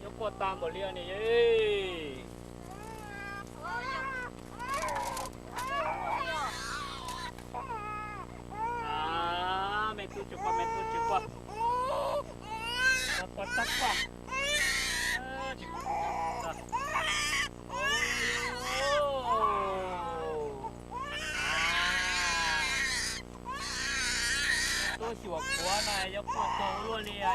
nhóc qua tam bỏ lia này ấy à mẹ tôi chụp qua nó tắt qua chụp qua tôi chụp quá này nhóc qua tàu luôn đi à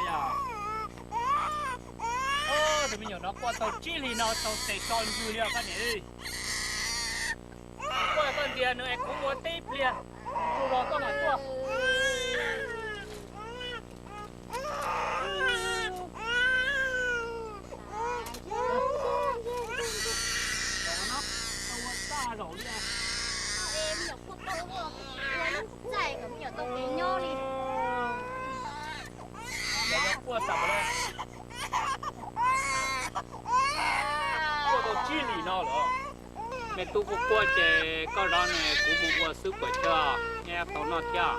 thì bây giờ nó qua tàu chi thì nó tàu sẽ tròn vui liền cái này qua con kia nữa em cũng muốn tiếp liền rồi đó con là tua rồi nha em nhập quốc tàu luôn nó dài cả nhiều tàu cái nho đi nó qua sập rồi qua tàu chi thì nó rồi mẹ tu cũng qua chè có đó này cũng muốn qua sức khỏe cho nghe tàu nó cho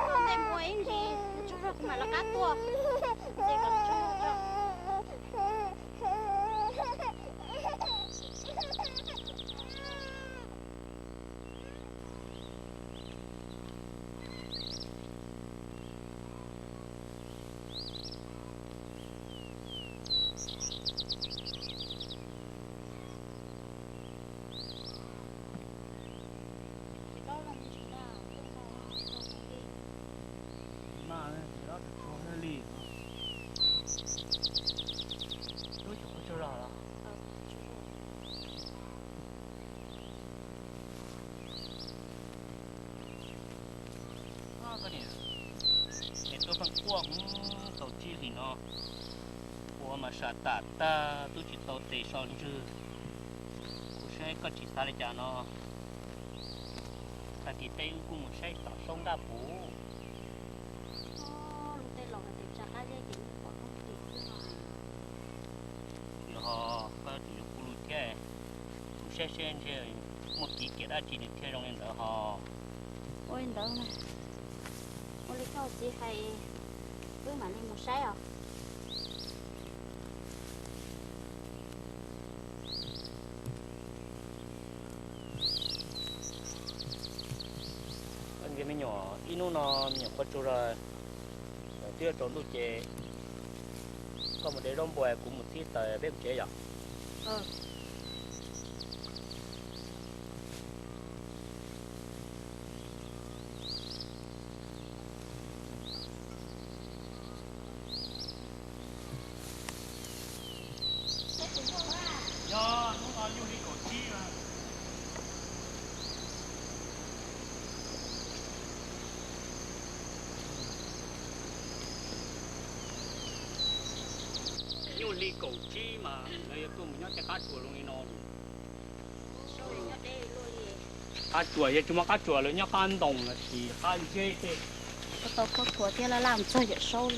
con em mua em thì chú rất mà là cá tua để còn chú cho qua tàu chi thì nó qua mà sát ta tôi chỉ tàu tê son chứ tôi sẽ có chỉ xa để cho nó ta chỉ tê cũng một sai tàu sông đa bù lúc tê lò thì chả cá dây chỉ còn không kịp thì họ có chỉ phụ lụt cái tôi sẽ xem chơi một tí kia đã chỉ được chơi trong em đó họ ôi em đỡ này ôi lý do gì hay cứ mà lên một sai à anh cái mấy nhỏ inu nó nhỏ quá chú rồi tiêu trốn tụ chế có một đứa đông bòi cũng một tí tờ bếp chế vậy đi cầu chi mà người tôi muốn nhớ cái cá chùa luôn đi nó cá chùa vậy chúng cá chùa rồi nhớ cá đồng là thì cá dê thế có tàu có chùa thế là làm chơi vậy sâu đi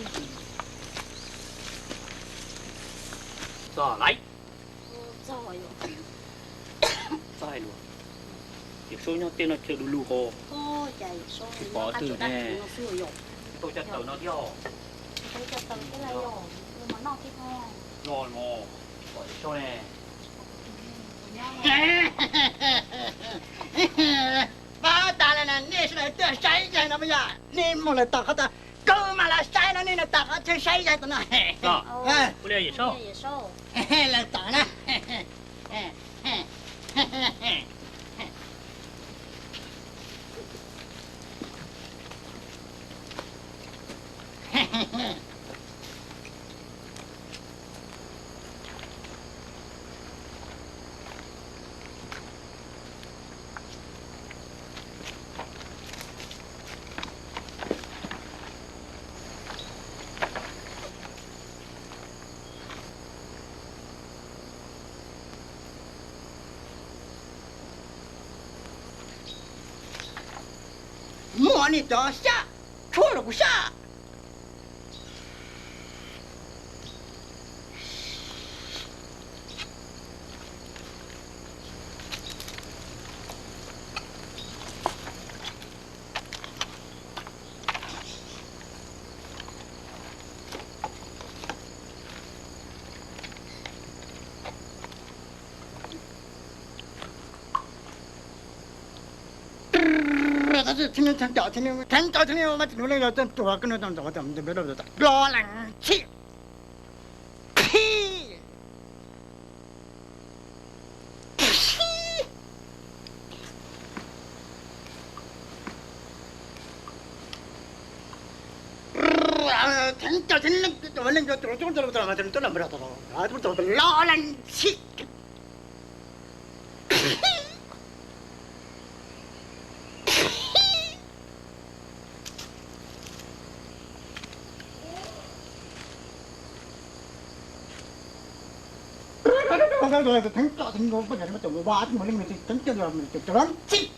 rồi lấy rồi rồi luôn thì số nhau tên nó chơi đủ lù hồ ôi chạy sâu bỏ từ nè tôi cho tàu nó vô tôi cho tàu cái này vô mà nó cái thôi ngon ngon bỏ số nè ba ta là nè là tôi say vậy nó bây giờ nên một là tao ta cơ mà là say nó nên là tao chơi say vậy tao này đó cô đây gì số là tao nè摸你脚下，出了不下。他是天天天早天天我努力要等多跟那等多等就别了老冷气，屁。天早天我那个多不知道啊，都老冷气。我听到听我不然么做话，我那个听到了就冷气。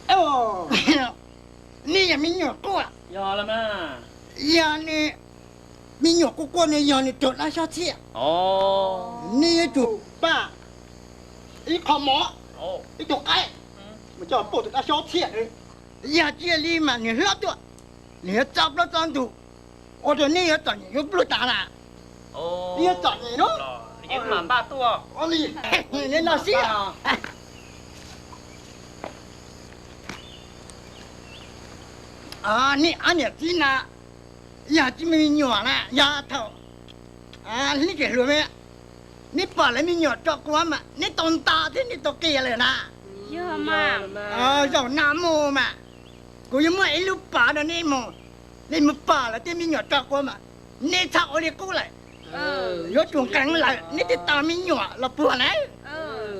哦，你也没有过。要了嘛？要你没有过呢，要你做那小菜。哦。你做吧，一烤馍，哦，一做鸡，我叫包的那小菜呢。呀，这里嘛，你晓得，你要找不到张图，我说你要找你又不打了。哦。你要找你咯？你蛮大多。我你那些啊。啊，你知呐？呀，这么nhỏ了，丫头，啊，你给了没？你把那么nhỏ照顾嘛？你长大的你都给了啦。有嘛？啊，有那么嘛？我有没一路把的你么？你们把了这么nhỏ照顾嘛？你操我的过来。有种梗来，你得打么nhỏ了不来？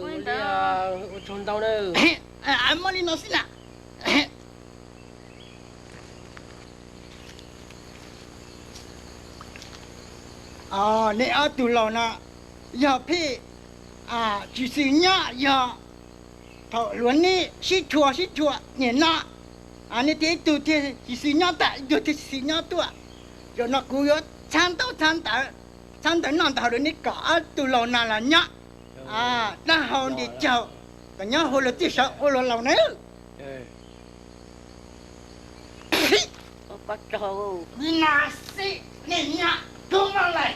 我对啊，我冲到了。俺莫里诺是呐。哦，你阿杜老呢？要配啊，就是伢要讨论你是错，你那啊，你得读的就是伢大，读的是伢多，就那古有参到那讨论你搞阿杜老那了伢啊，那好你叫，个伢好了至少好了老呢。我不走。你哪是你伢？跟我来，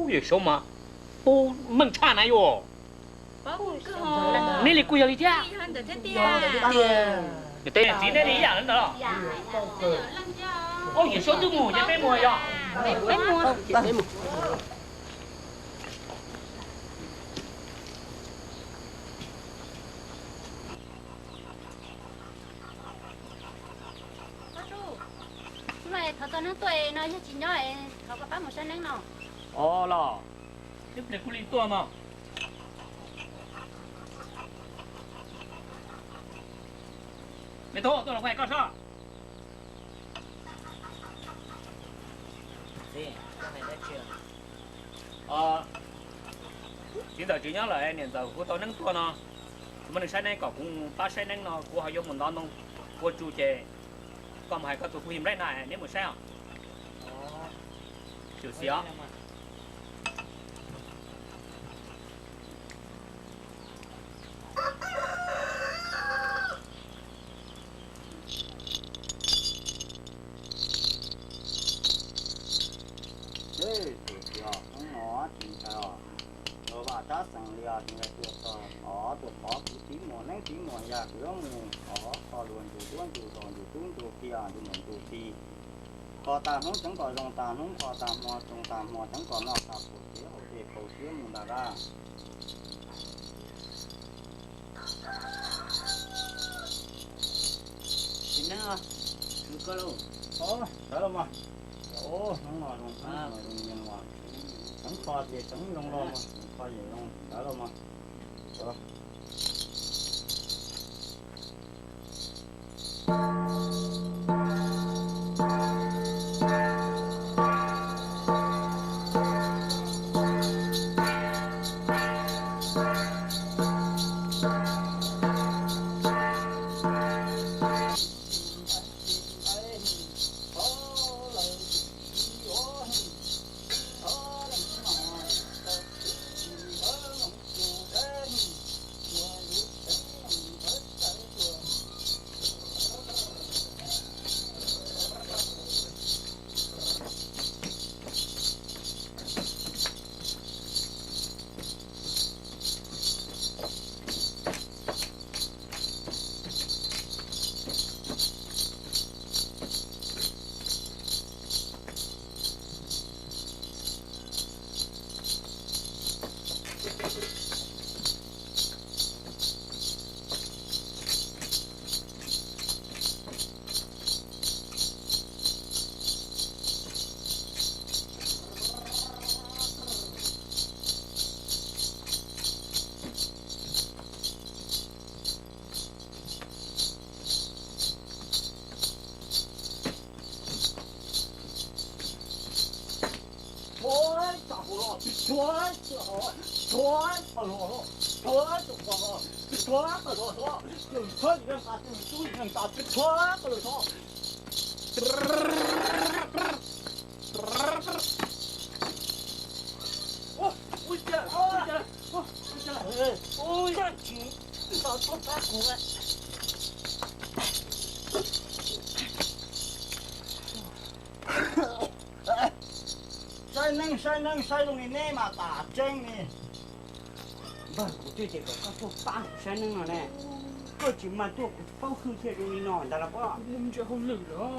有什么？哦，猛差哪有？你里古有一家？你对，今天你养人的了。哦，有时候都母也被摸呀。被摸。này thằng tao nó tuổi nó chỉ nhỏ ấy thằng có bán một sen nén nào. Ồ là, tiếp để cô linh tua mà. Mày thôi, tôi là quay con sao? Gì, cái này đã chưa? Hiện tại chỉ nhớ là em hiện tại của tôi nâng tua nó. Mà sen này có cũng ba sen nén nó, của họ dùng một đòn không, của chủ chế. Còn hai cái tụi hiểm đấy này nếu một sao chịu xíu đã sang lia thì ngày tuổi to ở tuổi khó thì tí mùa nắng tí mùa già cửa mùa ở to luôn tuổi tuấn tuổi còn tuổi tuấn tuổi kia tuổi mình tuổi thì có ta không chẳng có dòng ta không có ta mò dòng ta mò chẳng có nọ ta cổ xía hậu thế cổ xía mình đã ra xin nữa cứ có luôn đó là mà không ngồi luôn không ngồi luôn nhân hòa chẳng có gì chẳng long lo mà có gì không đó là mà sai luôn nè mà tả tranh nè. vâng của tôi chỉ có các thuốc 빵 sáng nâng nè có chỉ mà tôi cũng bao khứ theo đi nọ đã là bao mình chưa không lử đó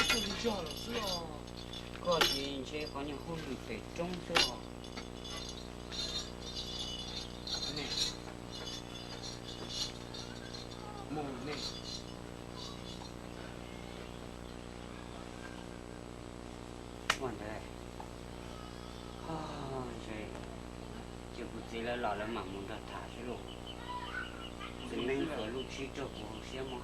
không cho là sao có gì sẽ có những hôn lử phải trông cho nè mù nè còn đây rồi chỉ có gì là lò là mà muốn ra thả chứ luôn thì nên có lúc chỉ cho của xe mà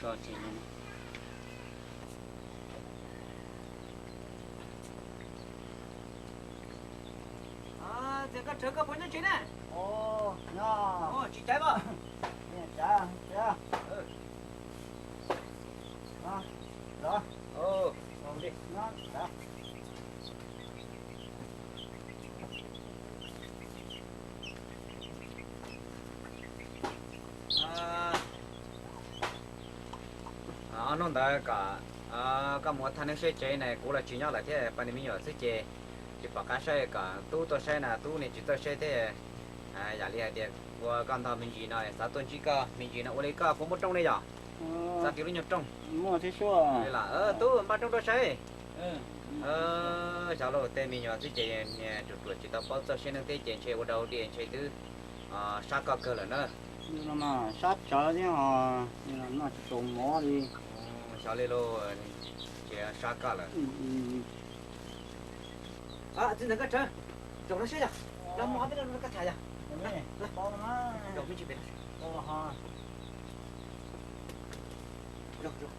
cho chị luôn thì các thứ các bốn nhân chín này Ồ, nha. chị trái vào Nè, cha, cha. Đó, ngon đi nó, cha. nó đã cả các món thanh sẽ chế này cũng là chỉ nhau là thế phần mình nhỏ sẽ chế chỉ bảo cá sẽ cả tu tôi sẽ là tu này chỉ tôi sẽ thế giả lý thì của con thằng mình chỉ nói sao tuần chỉ cả mình chỉ nói ô lấy cả cũng một trong đây rồi sao kiểu nhập trong Mua thế xua. đây là tu ba trong đó sẽ cháu rồi tên mình nhỏ sẽ chế nhà chuột chỉ tao bao giờ sẽ nâng thế chế chế ở đầu điện chế thứ sát cả cơ là nữa Nhưng mà sát chở chứ họ, nhưng mà nó trồng mỏ đi. cháu lên lô chế sát cả là chính là cái chơi trồng nó sẽ ra làm mỏ biết nó cắt thải ra Nè, bao nó má. trồng mình chỉ biết Bao ha. rồi rồi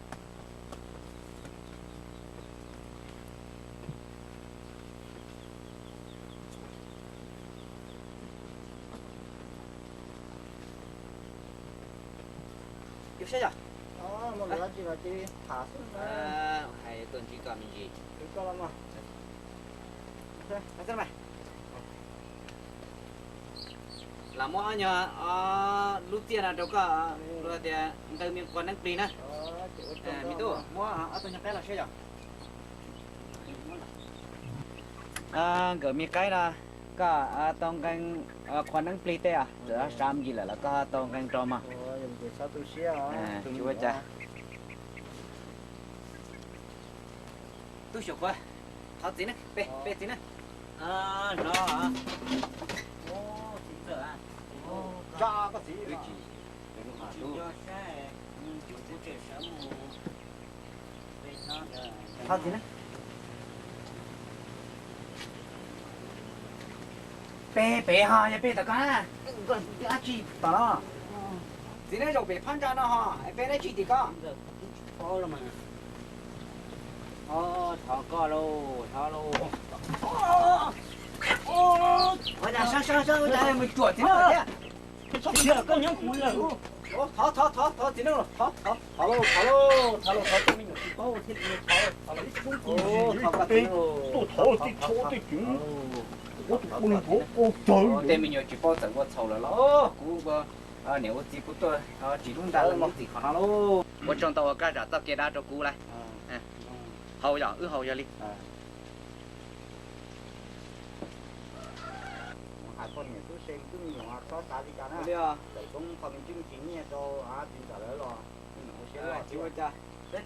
yêu sẽ ra Một lát chỉ là chỉ thả xuống. hay tuần chỉ cả mình gì Cái con lắm mà. Hãy subscribe là mua nhờ lúc tiền là đâu có rồi thì từ miền còn đang pin á mi tu mua ở tôi nhập cái là xe rồi gửi mi cái là cả tông canh còn đang pin thế à rồi sam gì là có tông canh trò mà Dùng cái sao tôi xé hả? chú cha tôi chụp qua tháo gì nữa bê gì nữa nó hả chính giờ à Cha có gì cái mà. gì cho xe chủ của trẻ sớm mù về nó tháo gì nữa bê ha ya bê tất cả cái gì đó gì nữa rồi bê phan ra nó ha bê này chỉ thì có có rồi mà thọ co lô thọ lô ôi da sao đây mình chuột thế nào thế Sao xé có những cùi là. tháo gì nữa tháo Thalo, cho mình một bao thịt mình thalo ít cũng tháo cái gì nữa 또 더 띵. 오늘 뭐 절. để mình nhớ chỉ bao tận qua sầu là nó cú nếu có gì cũng tôi chỉ đúng ra là một gì khó nó luôn một trong tàu cái trả tao kia đã cho cú lại hầu giờ hầu giờ đi hai con người tôi xem cứ nhiều có ta đi cả đi à để cũng phần chứng chỉ nha cho tin trả lời rồi chú ơi cha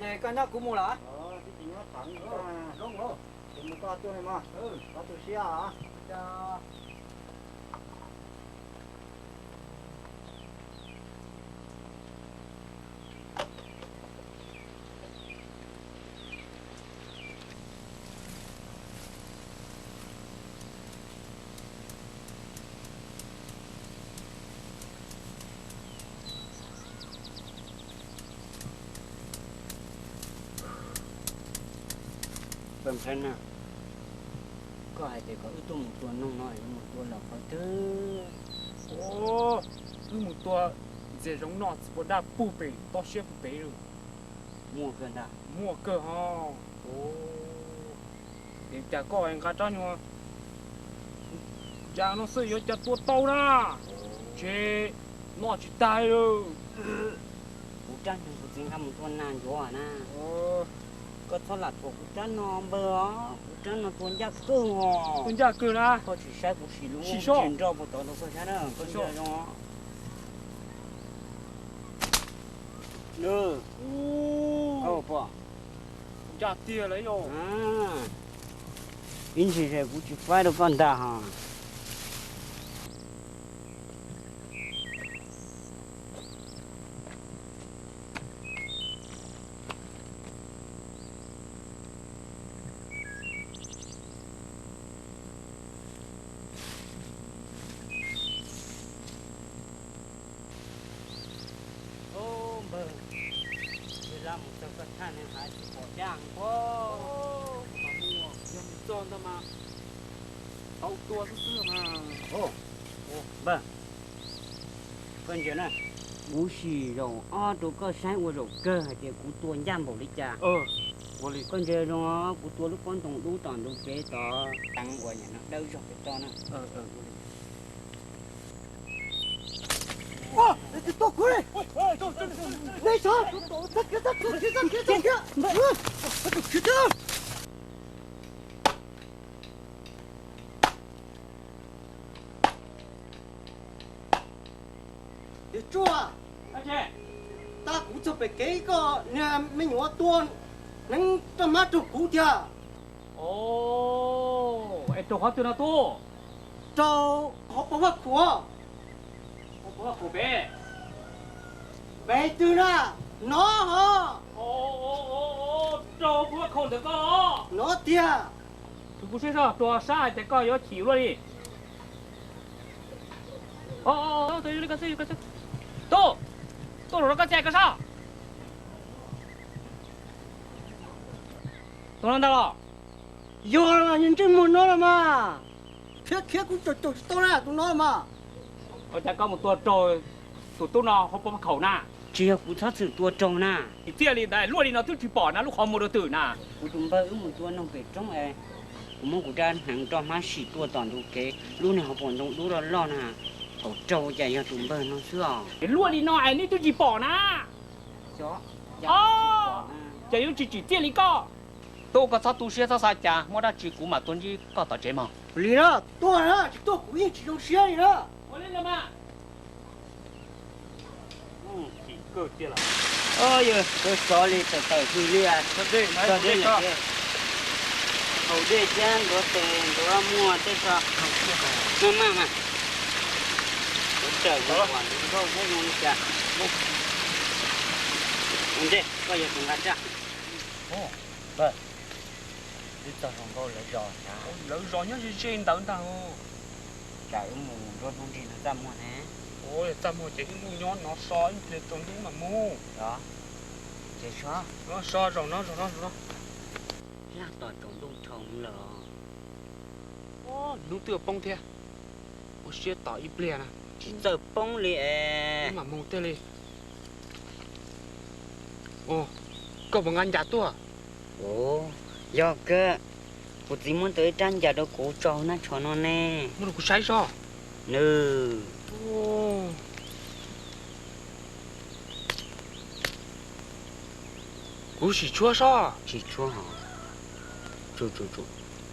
thế cái nhóc cú mua là cái chuyện nó thẳng đúng rồi đừng có to tôi này mà có tôi xia hả เป็นเพื่อนนะก็อาจจะก็ตัวหมูตัวน้องน้อยหมูตัวหลอกเขาเด้อ 哦，你们多这种脑子不大不背，到学不背了， มั่วเกินอ่ะ 莫个哈。哦，人家高人家长呢，家那是有家多刀啦，去拿去带喽。 กูจ้างกูจริงทำตัวนานอยู่อ่ะนะ 哦， ก็สลัดพวกกูจ้างนอนเบอร์กูจ้างนอนตัวยากเกินอ่ะ 人家够啦。 ก็ถือใช้กูสีลูก สีส้ม จินจอบตัวตัวใช่ไหมก็เจอเนาะเนอโอ้ 哦， ป่ะ 家爹了哟。 อ่าอินสิเรกูจะไฟตัวกันได้ฮะ โอ้เบอร์เวลามึงจะกระทั่งหาที่ปวดย่างโอ้ มามั่วยังจอนทำมาเอาตัวซื่อๆมา โอ้เบอร์เพิ่นเจอนะกูสีเราอ้อตัวก็ใช้ว่าเราเกิดเดี๋ยวกูตัวย่ำบอกเลยจ้า 我哩 เพิ่นเจอเนาะกูตัวลูกคนตรงดูตอนดูเก๋ต่อตั้งไว้เนี่ยนะเดาจบไปต่อนะ 哇，这多苦嘞！那啥，去这。你做啊？ อาเจ ta cũng cho phải cái có nhà mình hóa tuôn nâng tâm mắt chụp cú thia โอ้ไอตัวเขาตัวน่ะตัว cho họ bảo vật của ผมบอกว่าผมเบ้ về từ na nó hả โอ้โจพวกคนเด็กก็ nó thia คือกูช่วยตัวซ่าแต่ก็有起了哩哦对那个是有个是都了个这个啥都能到了 giờ là nhìn trên môn nó là mà khía cũng chụp to ra tụi nó là mà 我再搞么多โจตัวน่ะเขาบอกเขาน่ะ เจียกูทัดสื่อตัวจงนะ เตี้ย哩ได้ลวด哩น่ะที่ปอดนะลูกเขาหมดตื่นน่ะ กูจุ่มเบอร์มึงตัวน้องเป็ดจงเอกูมองกูจะหังจอมาสีตัวตอนดูเก๋รู้เนี่ยเขาปนตรงดูร้อนร้อนนะเขาโจใหญ่ยังจุ่มเบอร์น้องเสื้อ ลวด哩น่ะไอ้นี่ที่ปอดนะ จ้อ 哦จะ有几店里搞多个啥东西啥啥家我那几股嘛东西搞到这嘛 lý đó to ra chỉ to cú chỉ trong xe này đó 我来了嘛 几个店了哎呦这手里这手里里啊这里了好的钱多钱多mua这个妈我这个管这个我用一下对我也跟他讲哦不你早上给我来找呀 lỡ rồi nhá gì trên tận tao chạy mù rồi không đi được ra mua nè ôi tao mua chỉ mua nhón nó soi thì tao đúng mà mua đó chạy xóa nó soi rồi nó lát tỏi trồng đông trồng lờ ô nó tựa bông thế ô xe tỏi ít bè nè chỉ giờ bông liền mà mua tê đi ô có một ngăn giả tua ồ do cơ cô chỉ muốn tới tranh giả đâu cố cho nó cho nó nè mua được sai sao nừ ô cú chỉ chua sao chỉ chua hả chú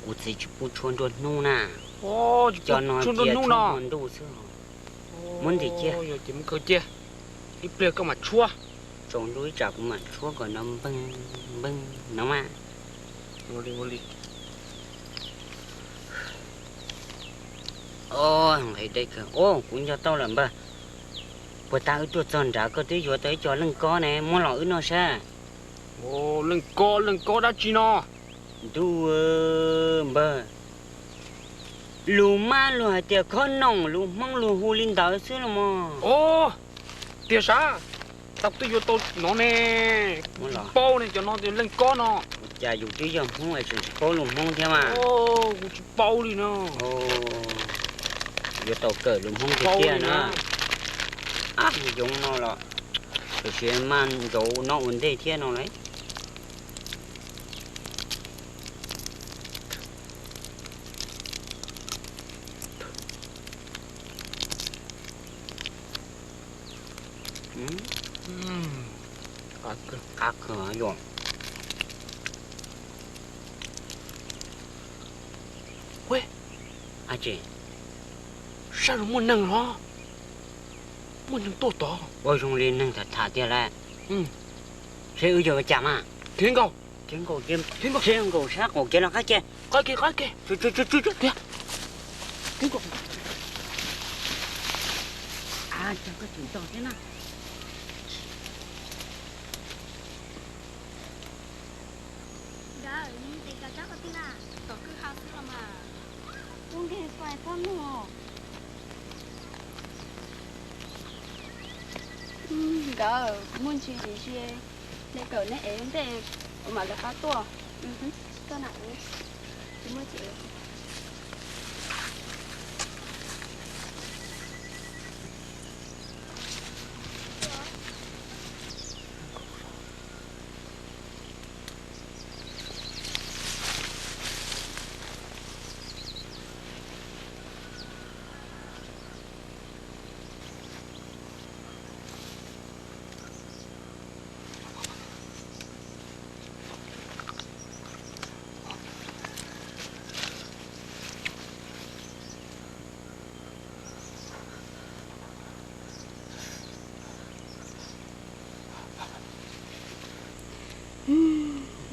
cô chỉ bút chuồn đuôi nu nè ô cho nó chua chia nung cho nọ nó đủ sữa muốn gì chia giờ chỉ muốn cơ chia ít bè có mà chua trồng đuôi chả cũng mà chua còn nó bưng nó mà vô đi ô thấy đây cơ ô cũng cho tao làm bơ bữa tao tôi chọn trả có tí vừa tới cho lưng có nè muốn lọ nó sao ô lần co đã chi nó du bơ lù ma lù hạt tiệt con nòng lù mong lù hu linh đảo xứ là mà ô tiệt sao tao tôi vô tôi nó nè muốn lọ bao này cho nó thì lần co nó 家有这样碰还是包龙碰的嘛？哦，我去包里呢。哦，有到个龙碰的店呢。啊，用nó là cái chuyện man dấu nó vấn đề thiên nó đấy. Ác hả rồi. Quê. À chị. Sao nó muốn nâng hả? Muốn nâng tốt to. Ôi xong lên nâng thật thả tiền lại. Sẽ ưu giờ chạm à? Thiên cầu. Thiên cầu kiếm. Thiên cầu. Thiên cầu sát của kia là khách chứ. Cái kia. Chú. Kìa. Thiên cầu. À, chẳng có chuyện to thế nào. Đó, nhưng thì cả chắc có tin à? Có cứ khao sức là mà. Không thể phải con nữa. Đó, muốn chuyện gì chứ? Để cậu này em để mà là khá to. Tôi nặng. Chỉ muốn chị.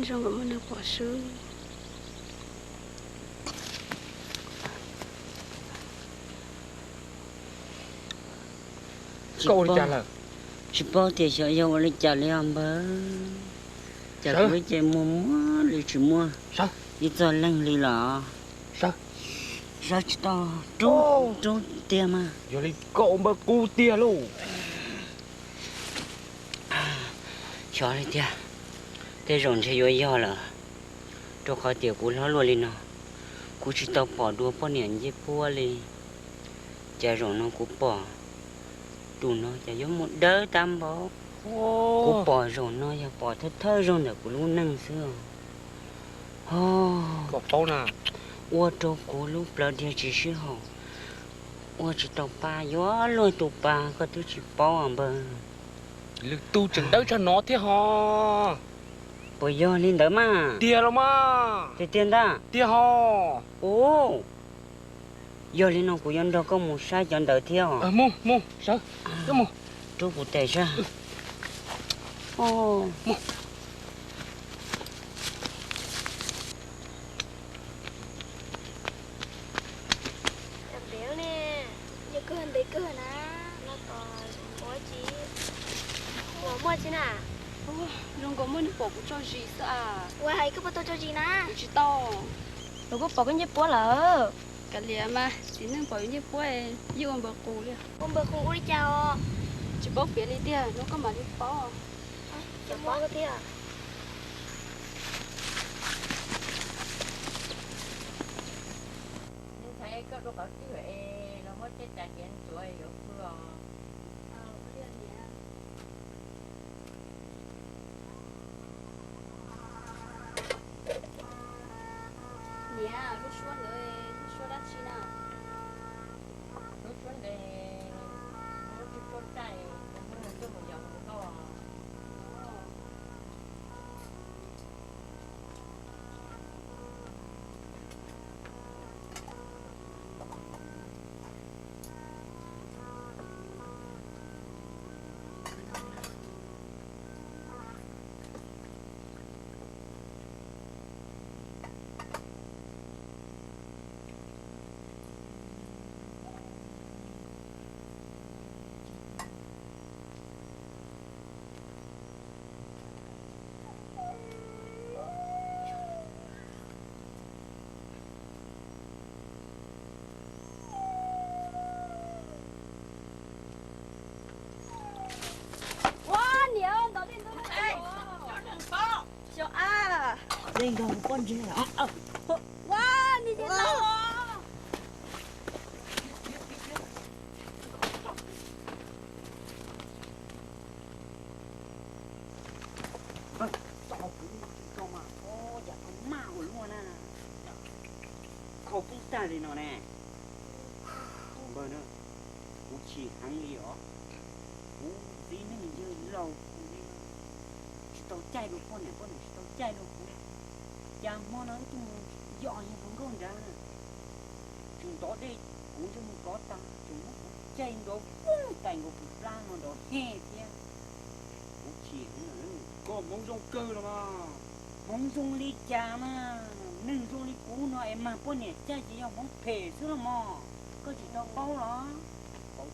Rồi mà nó bỏ sướng. Câu đi trả lời. Chị bao tiền sợ yêu lấy trả lấy ăn bơ. Trả với chị mua lấy chị mua. Sao? Đi cho lăng đi lọ. Sao? Sao chị to trốn tiền mà. Giờ đi cậu mà cu tiền luôn. Cho lấy tiền. Thế rồi sẽ vô do là cho khỏi tiền của nó luôn lên nó. Cú chỉ tao bỏ đua bỏ niệm với bua lên. Chả rồi nó cũng bỏ. Tụi nó chả giống một đỡ tam bỏ. Cú bỏ rồi nó chả bỏ thơ rồi là cú luôn nâng xưa. Có bao nè. Ủa trâu cú lúc lỡ địa chỉ sư hậu. Ủa chỉ tao ba gió luôn tụi ba có thứ chỉ bỏ à bờ. Lực tu chừng đỡ cho nó thế hò. Bây giờ lên đó mà. Tiền rồi mà. Thế tiền đó. Tiền hò. Ồ. Giờ lên nó của dân đâu có một sai chọn đợi theo. Mua. Sao? Cái mua. Chú của tệ sao? Ồ. Mua. Em béo nè. Giờ cơ hẳn đấy cơ hẳn á. Nó còn có chị. Ủa mua chị nà? Rong có muốn bỏ cho gì sao à? Ủa hay cứ bắt tôi cho chị nà? Chỉ to. Đâu có bỏ cái nhếp bố lỡ. Cái liền mà, chỉ nên bỏ như bố em, yêu ông bờ cù liền. Ông bơ khu đi chào. Chỉ bóc phía đi tia, nó có mà đi bỏ. Chẳng bỏ cái tia. Thấy có đâu có cái nó mất chết trả tiền chuối rồi vừa. Nè, lúc xuống rồi, lúc xuống đắt chi nào? Lúc xuống đây nó chỉ có trái nó là cho một dòng một câu à. lên đầu con gì à Wah, ni je tahu. sao cũng mà ô dạ con mau luôn à khâu cũng ta đi nó nè bơ nữa cũng chỉ hắn đi ó cũng tí nữa mình chơi lâu tao chạy được con này tao chạy được cha mua nó chúng dọn như không có ra chúng đó đi cũng chúng có ta chúng chạy đó cũng cảnh của phụ ra nó đó hè kia cũng chỉ hắn có mong trong cơ rồi mà mong dung ly cha mà nâng dung ly cũ nó em mà con này cha chỉ要mong phê xưa mà có chỉ tao bao đó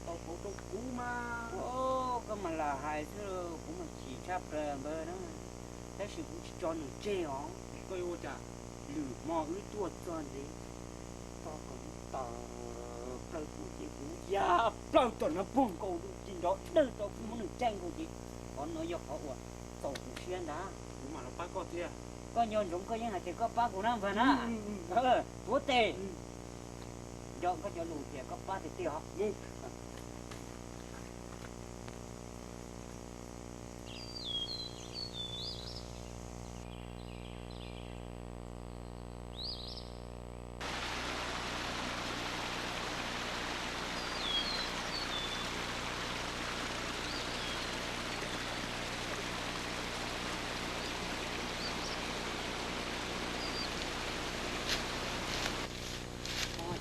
tao trong cũ mà ô cái mà là hai xưa cũng mà chỉ chắp rồi bơ đó thế sự cũng chỉ cho nó chê ó tôi ô chả lử mò ứ tua cho gì tao còn tao plei cũng chỉ cũng ya plei tuần nó buồn cầu được chỉ đó đời tao cũng muốn được tranh cầu gì còn nói do họ uổng tao cũng xuyên đã mà nó bắt con kia có nhon giống có những là thì có ba của năm phần á bố tê do có cho lù thì có ba thì tiêu học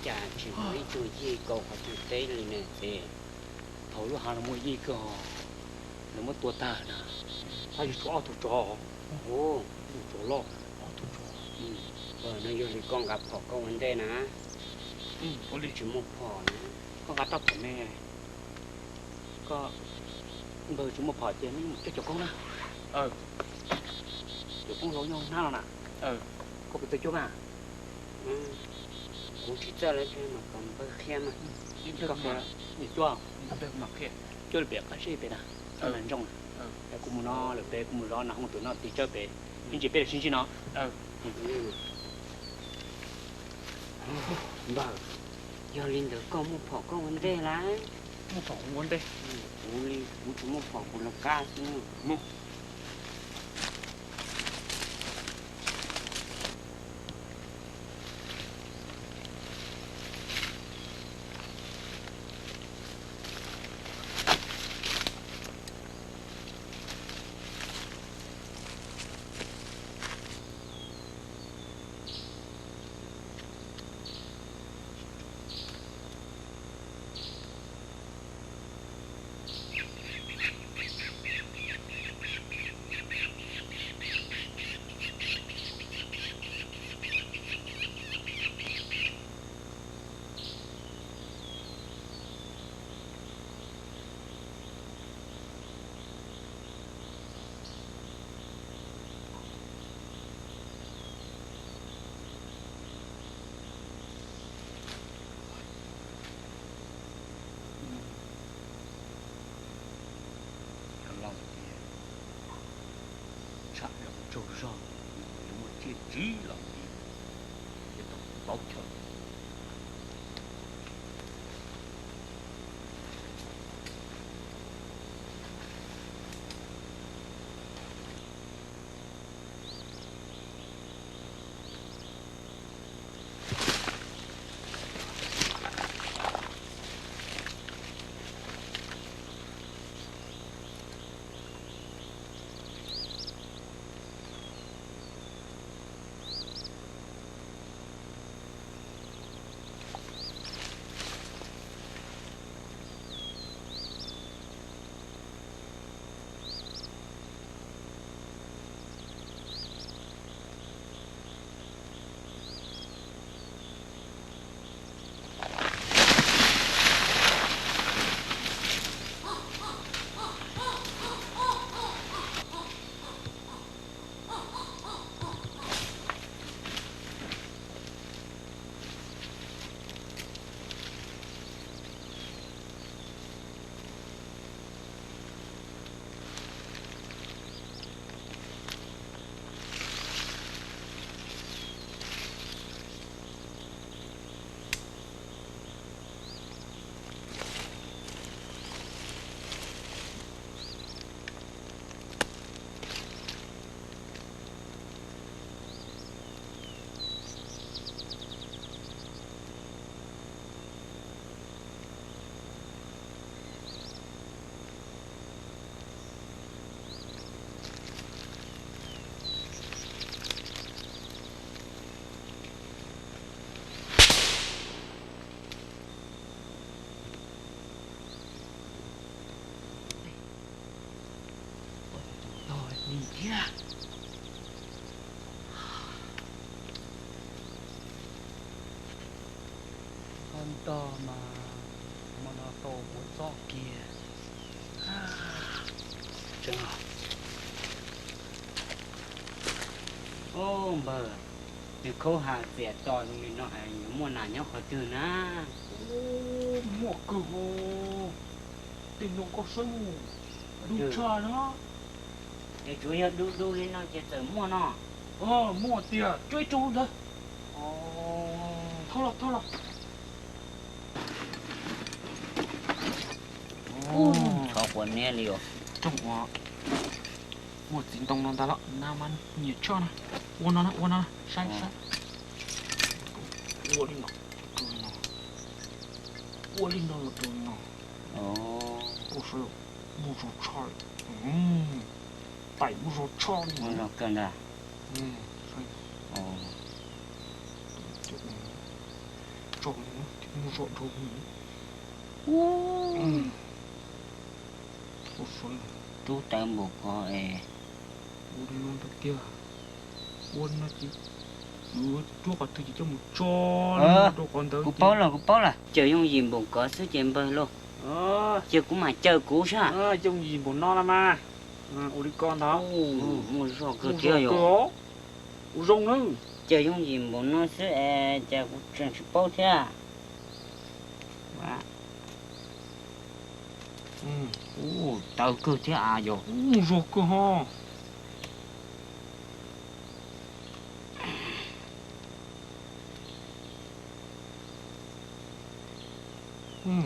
chả chỉ mấy tuổi gì cầu họ chịu tê lên nè thì thầu lúc hàng là mua gì cơ nó mất tua ta nè hay cho thủ trò ô thủ trò lo nó vô thì con gặp họ con vấn đề nè có lý chỉ một phò nè con gạt tóc của mẹ có bờ chúng một phò tiền cho con nè cho con lối nhau nào nè có bị tôi chỗ mà cũng chỉ cho lấy cái mà còn bơ khe mà nhưng có mà nhìn cho được mặc khe cho được biết cái gì vậy nè mình trong cái cũng nó được bé cũng nó không tụi nó thì chơi bé nhưng chỉ bé xin nó bờ giờ linh được con một phò con vấn đề lá một phò vấn đề cũng linh cũng chỉ một phò cũng là ca nữa trâu rò nếu mà thiết trí là thì tao bảo trợ nhìn kia con to mà nó to một gió kia chân ô bờ thì khâu hạ dẻ to mình nó ảnh mua nào nhóc khỏi từ na mua cơ hồ tình nó có sân đủ trà nó để chủ yếu đu lên nó chỉ tự mua nó mua tiền chơi trâu đó thôi là thọ quần nè liều trông quá một dính tông nó ta lọ nam ăn nhiệt cho này uốn nó sai uốn lên nó rồi nó ôi sao mua rau chai tẩy mua rau chai mua rau cần à trộn mua rau trộn ôi sao chú tạm bộ có uốn nó thật kia uốn nó chỉ chú có thứ gì cho một cho còn tới cú bao là chờ用gì bộ có số tiền bơi luôn chờ cũng mà chờ cú sao trong gì bộ no là mà ôi đi con đó mua rau cơ kia rồi ôi rong nữa chờ用gì bộ nó sẽ chờ cũng chẳng sẽ bao thế à tao cơ thế à rồi rau cơ ha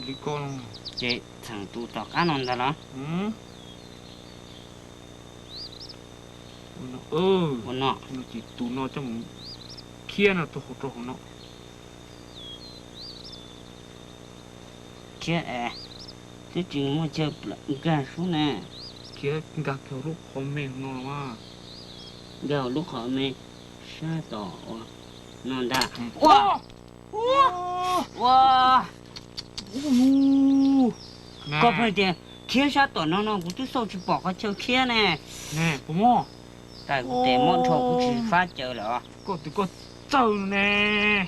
đi con chị thằng tu tao cá non ra đó nó chỉ tụ nó trong kia là tụ hỗ trợ nó kia cái chuyện mà chơi gà xuống nè kia gà kiểu lúc họ mềm nó mà gà lúc họ mềm sao tỏ non đã wow có phải tiền kia sao tỏ nó cũng cứ sâu chỉ bỏ cái chơi kia nè bố mò tại để món thầu cũng chỉ phát chờ rồi có chờ nè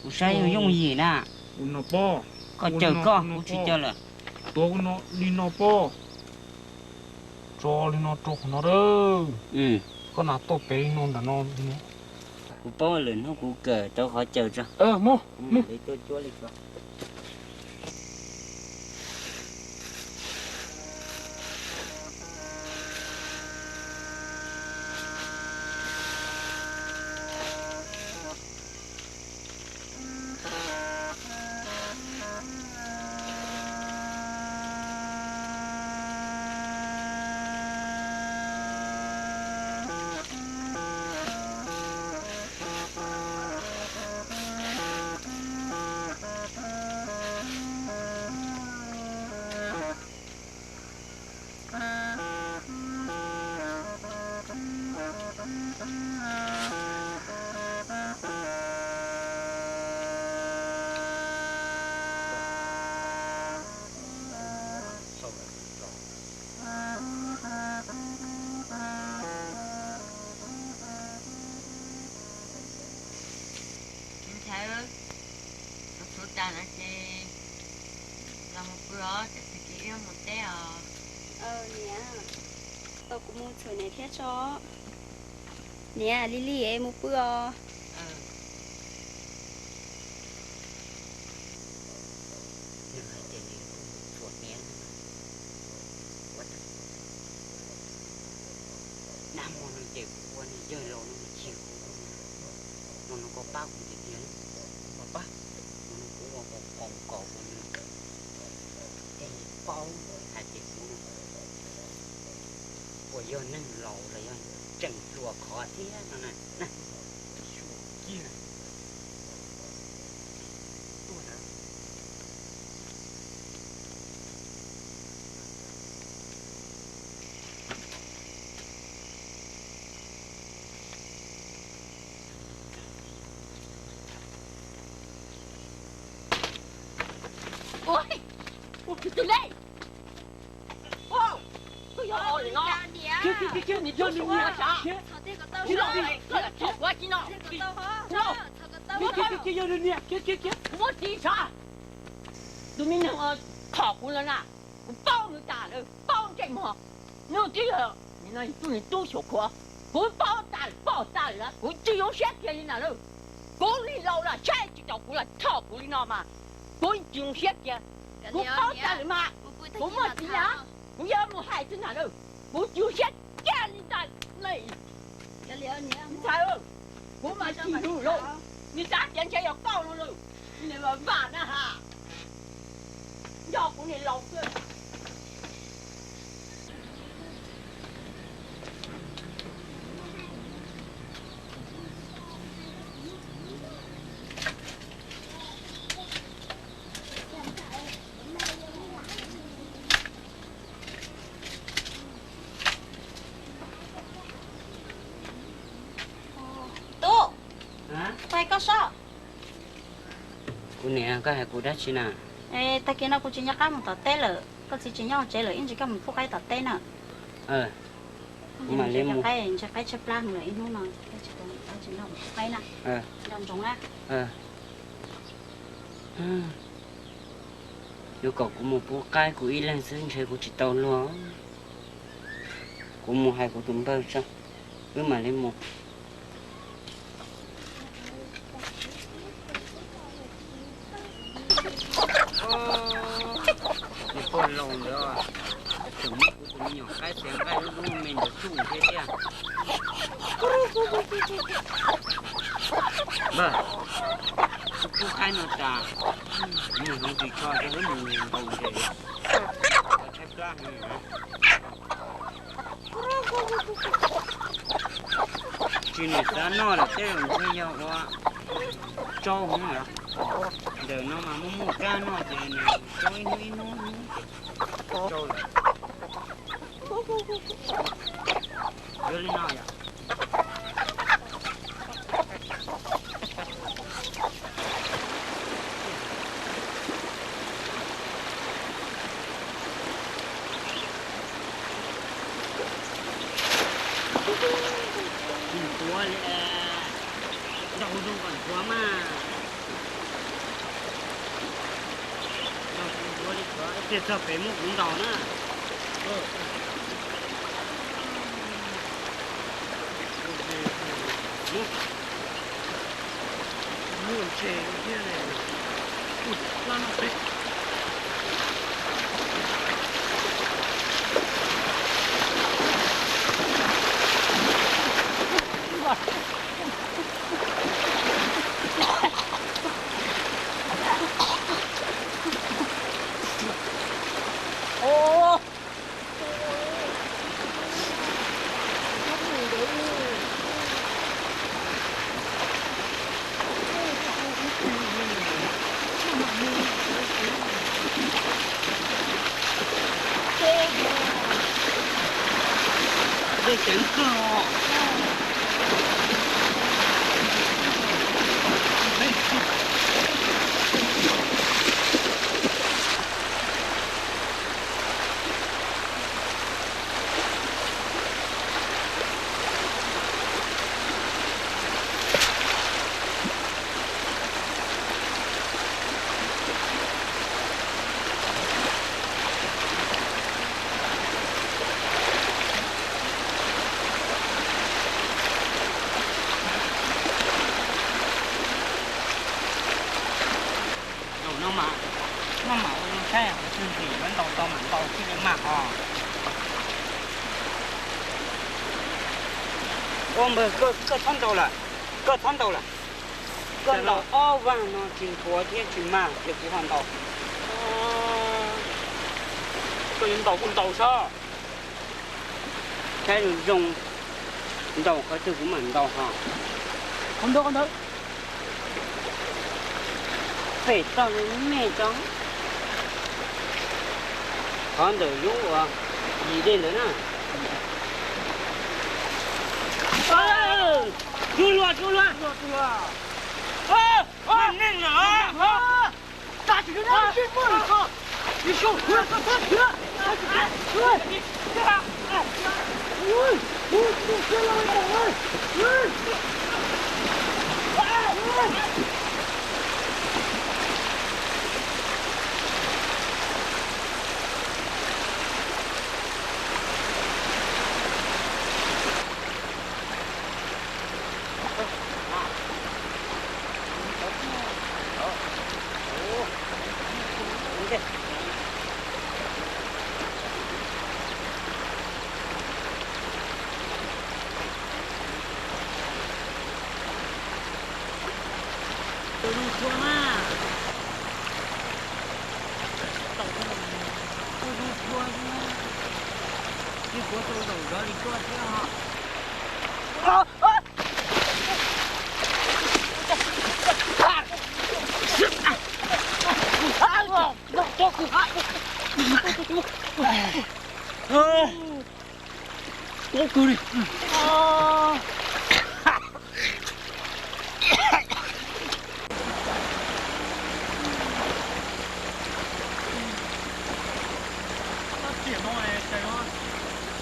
cũng sai dùng gì nè nó bo có chờ con cũng chỉ chờ là tôi nó đi nó bo cho đi nó trục nó đó có nào tôi bé non đã non đi nó cũng bo lên nó cũng cờ tôi khỏi chờ cho mua để tôi chúa lên cho ta là chị làm một bữa để chị yêu một té nè tôi cũng mua thử này thế cho nè Lily em một bữa nam mô nó chịu quan chơi lâu nó chịu nó có bao cũng chịu nhớ mà bác nó cũng còn cổ cái bao hạt chịu của giờ nên lâu rồi chẳng chùa khó thế nó này nè chùa kia tôi hả ôi từ đây ô tôi vô rồi nó 去，你就是我啥？草这个豆去哪里？去，我去哪？这个豆哈，草个豆。去，有人呢，去，我地啥？都明天我考过了呢，我包你打了，包这么，你这个你那做你多小可，我包打了，我只有些给你那了，我你老了，下一道过了，套过你那嘛，我只有些给，我包打了嘛，我没钱啊，我要么孩子那了，我就些给你打累，你猜哦，我买记住了，你3点前要到了，你们晚了哈。要不你老个。Tú. Hả? Tay có sao? Cô nè, có hai cô đã chi nào? Ê, ta kia nó cũng chỉ nhắc cá một tờ tê lợ, có chỉ nhau chế lợ, in chỉ có một phút cái tờ tê nữa. Mà lên một cái chép lan rồi, in nó nói, cái chỉ nó một cái nè. Đồng giống á. Nếu cậu có một phút cái của in lên sân chơi của chị tàu luôn. Của một hai của tụm bơ sao? Cứ mà lên một. Con lồng nữa, tưởng mất của tụi nhỏ cái tiếng cái lúc mình được chung thế kia. Bà, chú cái nó trả, mình không chỉ cho cái hết mình bầu thế ạ. Chép ra này hả? Chỉ này ra nó là thế làm sao nhau đó, cho không hả? Giờ nó mà muốn một ca nó thì này cho nó trôi lại đưa lên nào vậy quá lẹ đâu đâu còn quá mà Thế sao phải một cũng đỏ nữa. Muốn chơi cái này. Nó phải. Đây chén cờ. Ôm bờ cơ thon đầu là cơ đầu o vàng nó chỉnh thua thiên chỉnh mà để cứ hoàn đầu cái đầu sao cái dùng đầu cái từ của mình đầu hả không được phải tao mẹ trắng con đời lũ gì đến nữa nè Chui luôn. Nhanh nữa. Ta chỉ có đi mưa. Đi xuống. Cố cười đi.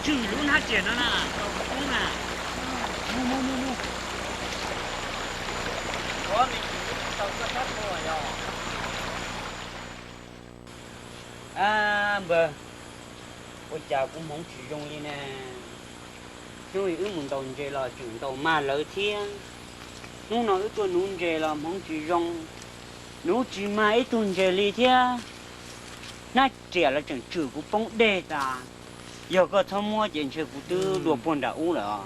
Chứ luôn hát chuyện đó nè, không nè. Mua. Có mình tàu có sát mua rồi. À bờ. Ôi chà cũng không sử dụng đi nè. Rồi ứ muốn tàu chơi là chuyển tàu mà lỡ thiên. Nó nói ứ tuần nôn chơi là không sử dụng. Nó chỉ mà ít tuần chơi đi thiên. Nó trẻ là chẳng trừ của bóng đề ta. Giờ có thăm mua chuyện chơi của tư đùa buồn đã uống rồi.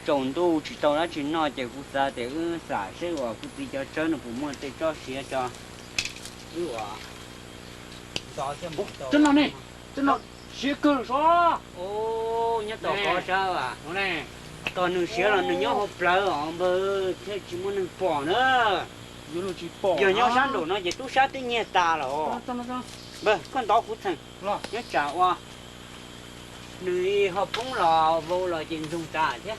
Chồng tôi chỉ tao nó chỉ nói chơi của ta để ư xả sẽ của tôi cho chơi nó cũng muốn để cho xía cho. Ư à. Chân nào nè, chân nào xía cơ rồi. Ô, nhớ tao có sao à? Nó nè. Tao nữ xía là nữ nhớ hộp lỡ ông bơ, thế chỉ muốn nữ bỏ nữa. Giờ nhau sáng đồ nó chỉ tu sát tới nhẹ ta rồi. Bơ, con tao cũng thành. Nhớ trả qua. Nữ hộp cũng là vô là chuyện dùng trả chứ.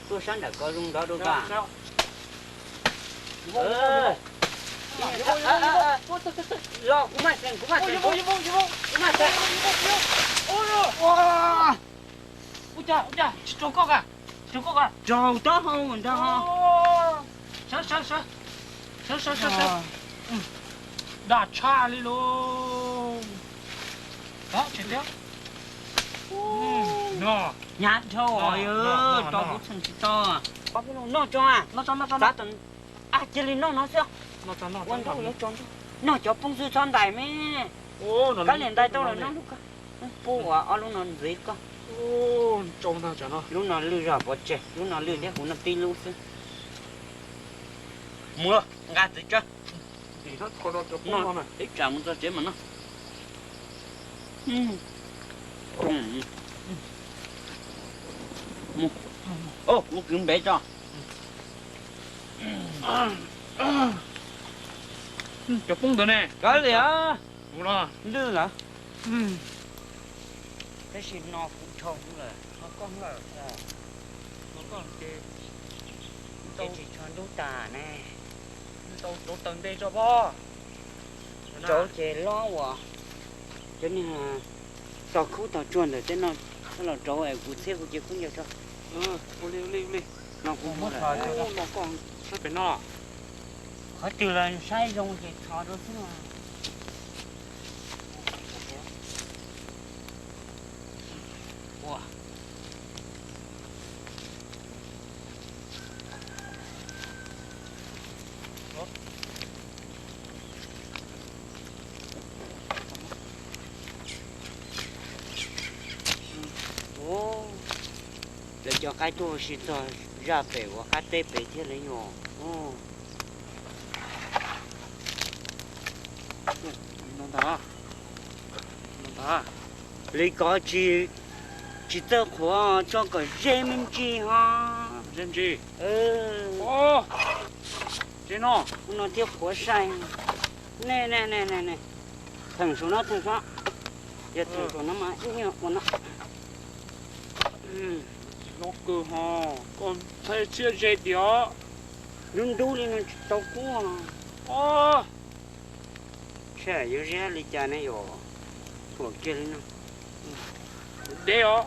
Tu sáng đã có dùng đó đâu cả. Lo, cũng mà xem. Vô. Cũng mà xem. Ôi cha, trâu cóc à? Trâu đó không, Sao. Đã cha đi luôn. Đó, chết đéo. Nó. nhát trâu rồi trâu cũng thành to. Có cái nó cho à? Nó cho. Đã từng à chỉ là nó sao? Quan trọng nó cho. Nó cho bông sư son đại mẹ. Cái liền tay tôi là nó lúc cả. Bố à, lúc nó gì cơ? Trông ta chả nó. Lúc nó lừa ra bỏ chết, lúc nó lừa thế cũng nó tin luôn chứ. Mua, gạt tới chưa? Thì nó có nó cho Nó này, ít chạm nó chế mà nó. Ô, cũng kiếm bé cho. Cho bông tờ nè. Cái gì á? Đúng rồi. Lừa hả? Cái gì nó cũng trông rồi. Nó con rồi. Nó còn kì. Cái gì cho đu tà nè. Tao tầng đây cho bó. Chỗ chế lo quá. Cho nên là tao không tao chuẩn rồi thế nó là chỗ ấy cũng xếp cũng chịu không nhiều cho. Uli. Nó cũng mất rồi. Nó còn Sao phải nó? khó từ là sai dùng thì thọ đó chứ mà. Wow. Ô, để cho cái tôi xin cho ra về và cái tê về thế lấy nhỏ. Ô, Nó ta. lấy có chỉ tớ khóa cho cái dê mình chi ha. Dân gì? Ô, Chế nó. nó thiếu khóa sai. Nè. Thằng số nó. Giờ thằng số nó mà nhiều của nó. Nó cơ hò. Còn thấy chưa dễ đéo. Đừng đu lên nó tao cua. Ô. Chả yếu ra lấy cha này rồi. Của kia lên nó. Đéo.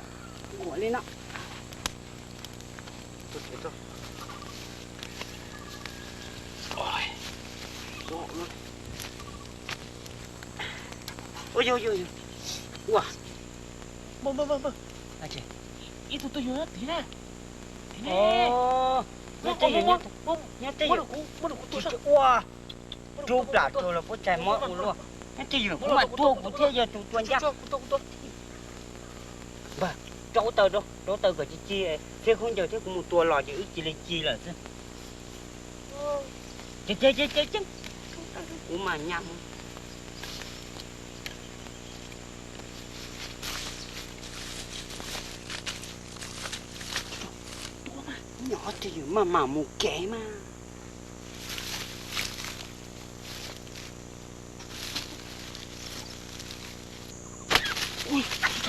Của lên nó. tôi thế thôi ôi bộ luôn ôi ôi ôi wow Vâng. à chị Ít tôi nhớ thế này. ồ nó chơi gì nhá nhá chơi gì Bố được tôi sao? wow chụp đã tôi là bố trai mót luôn nhá chơi gì cũng mà tua cũng thế giờ tụi tuần chắc vâng chỗ tờ đâu chỗ tờ của chị thế không giờ thế cũng một tua lò chứ chỉ lên chi là chứ cũng mà nhầm nhỏ thì mà một kẻ mà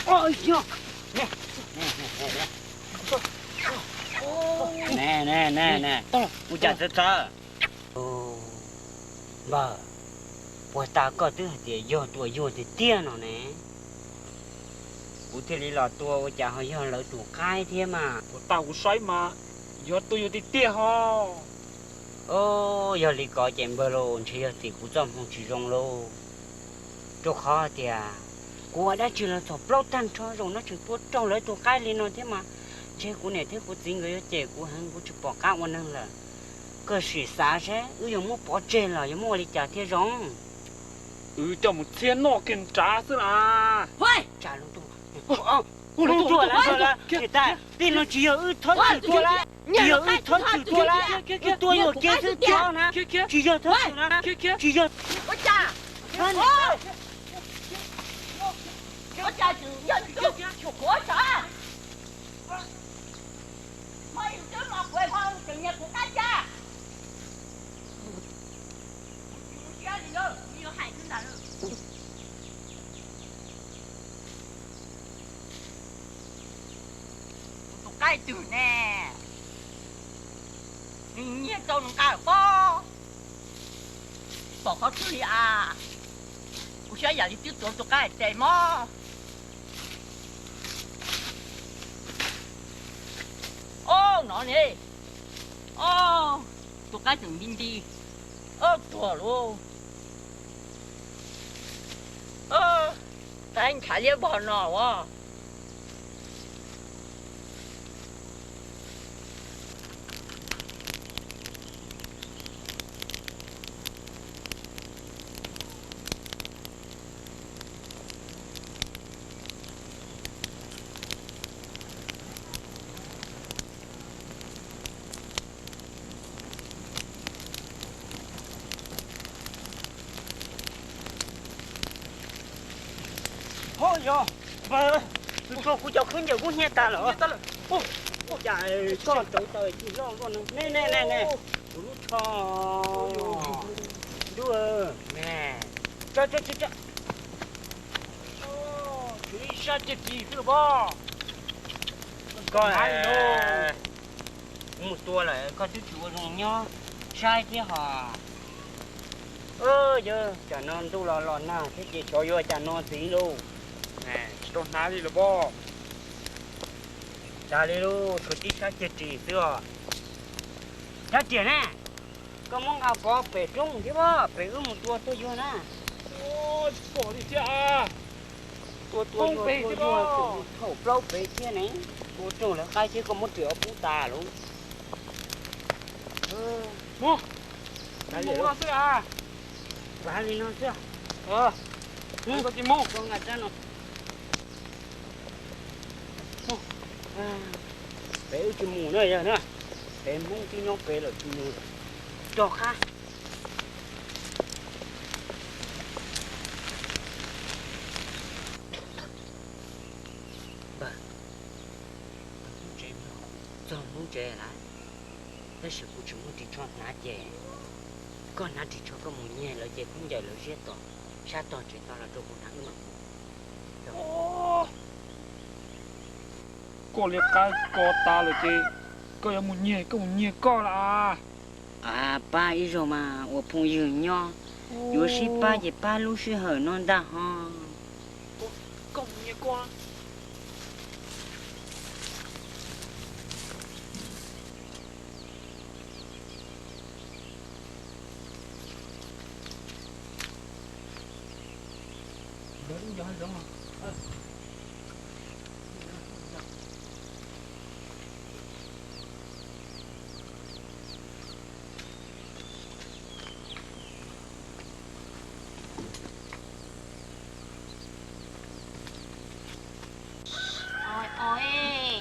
ôi giời nè u chả thật vợ bố ta có thứ thì vô thì tiền nó nè u thì lý là tua chả hơi hơn lỡ tụ cái thế mà tao cũng xoáy mà giờ tôi giờ thì tia ho ô giờ lý có chém bờ lô thì giờ thì cũng trong không chỉ rong lô chỗ khó thì à cô đã chỉ là thọ lâu tan cho rồi nó chỉ tuốt trong lấy tụ cái lên nó thế mà chế của này thế của chính người chế của hắn của chụp bỏ cá quan năng là cơ sĩ xa thế dùng mua bỏ chế là dùng mua đi trả thế rong cho một千nọ kiểm tra xem à trả luôn tu luôn chùa là người ta tin nó chỉ ở thôi chỉ chùa là chỉ ở thôi chỉ chùa là tôi ở kia thứ chùa nè chỉ ở thôi nè chỉ ở Ôi cha! Ôi! Ôi cha chịu nhân chịu khổ cha! Mày chứ mà quê không tự nhiên của cái cha! Cha gì đâu? Nhiều hại thứ nào đâu? Tụi cái chữ nè! Nhìn nhiên cho nó cái bỏ! Bỏ khó thứ đi à! Cô sẽ giả đi tiếp tục tụi cái chạy mò! Ô, nó nè! Ô, tụi cái từng nhìn đi! Ô, tụi luôn! Ô, tại anh khá liếc bỏ nó quá! thôi rồi vợ cô cho khuyên giờ cô nghe ta rồi ô trời con trời trời chỉ lo con nè đúng cho đua nè cho chú ý sát chết gì cứ bỏ coi một tua lại coi chú chùa rồi nhá sai thế hả giờ chả non tu lò nào thế chị cho vô chả non tí luôn nè tôi nói đi là bỏ chả đi luôn cứ tí sát chết gì xưa sát chết nè có mong ao có bể trung chứ bó bể một tua tôi vô nè ôi bỏ đi chứ à tua vô khẩu lâu bể kia này tua trung là khai chứ có một triệu bú tà luôn mua cái gì đó chứ à bà đi nó chưa không có gì mua con ngặt ra nó bể chim mù nữa giờ nữa bể mông cái nhóc bể là chim mù cho khác bà sao muốn trẻ lại thế sự của chúng thì cho ná trẻ con ná thì cho có một nhẹ là trẻ không dạy là giết to sát to chỉ to là tôi cũng thắng mà cô liệt cái cô ta là chị cô có một nhẹ co là à ba ý rồi mà ở phong dương nho vừa xí ba thì ba lúc xí hở non đã ha có một nhẹ qua giờ hay giống à. Ôi ôi,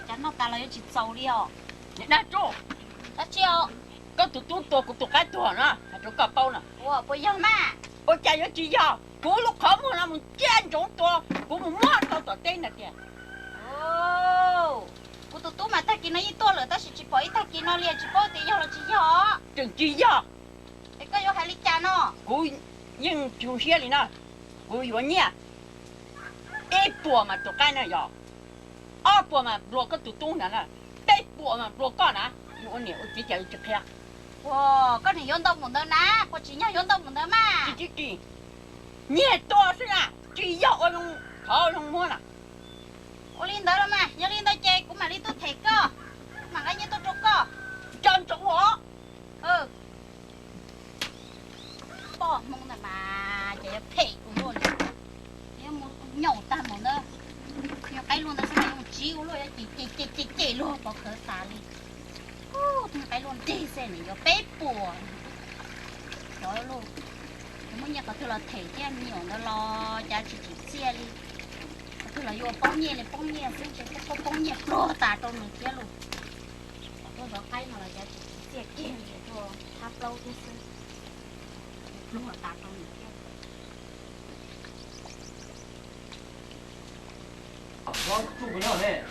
chắc nó ta lấy chỉ dầu đi à. Nè đã chỗ. Đã chiều. Có tụi của tụi cái tuổi nè, tụi cà bao nè. Ủa, bây giờ mà. Ôi chạy ở chị giờ, cú lúc không mà mình chen chỗ tôi, cú một mót tao tên là kìa. Ồ. Cô tụi mà ta kia nó ít to rồi, ta chỉ bỏ ít ta kia nó liền chỉ bỏ thì giờ là chỉ giờ. Chừng chị giờ, Cái có vô hai lít trà nó. cú nhưng chú xe này nè, cú vô nhẹ. Ê bùa mà tụi cái này giờ, bùa mà bùa cái tụi nè, đây bùa mà bùa con nè, vô nhiều chỉ chạy trực kia. Wow, con này yến đông một đứa ná, có chỉ nhau yến đông một đứa mà. Chị, nhẹ to thế à, chị giờ ở trong thở trong mua nè. Ô linh đó mà, nhớ linh đó chơi cũng mà đi tôi thiệt cơ. Mà cái như tôi trục cơ. Chân chỗ họ. Ừ. Bỏ mông này mà, chạy thiệt cũng luôn. Nếu muốn nhậu ta một nữa. Nhiều cái luôn, ta sẽ phải dùng chiếu luôn, chỉ luôn, bỏ khởi xả đi. Nhiều cái luôn, đi xe này, bếp bùa. Đó luôn. Nếu muốn nhạc có thứ là thể chứ anh nhiều nó lo, cha chỉ xe đi. Tôi là vô bóng nhẹ xem chứ có bóng nhẹ pro tà trong này kia luôn. Tôi có cái mà là giá trị tiền kia để cho tháp lâu thế xưa. Pro tà trong này kia. Có trụ cái nào này?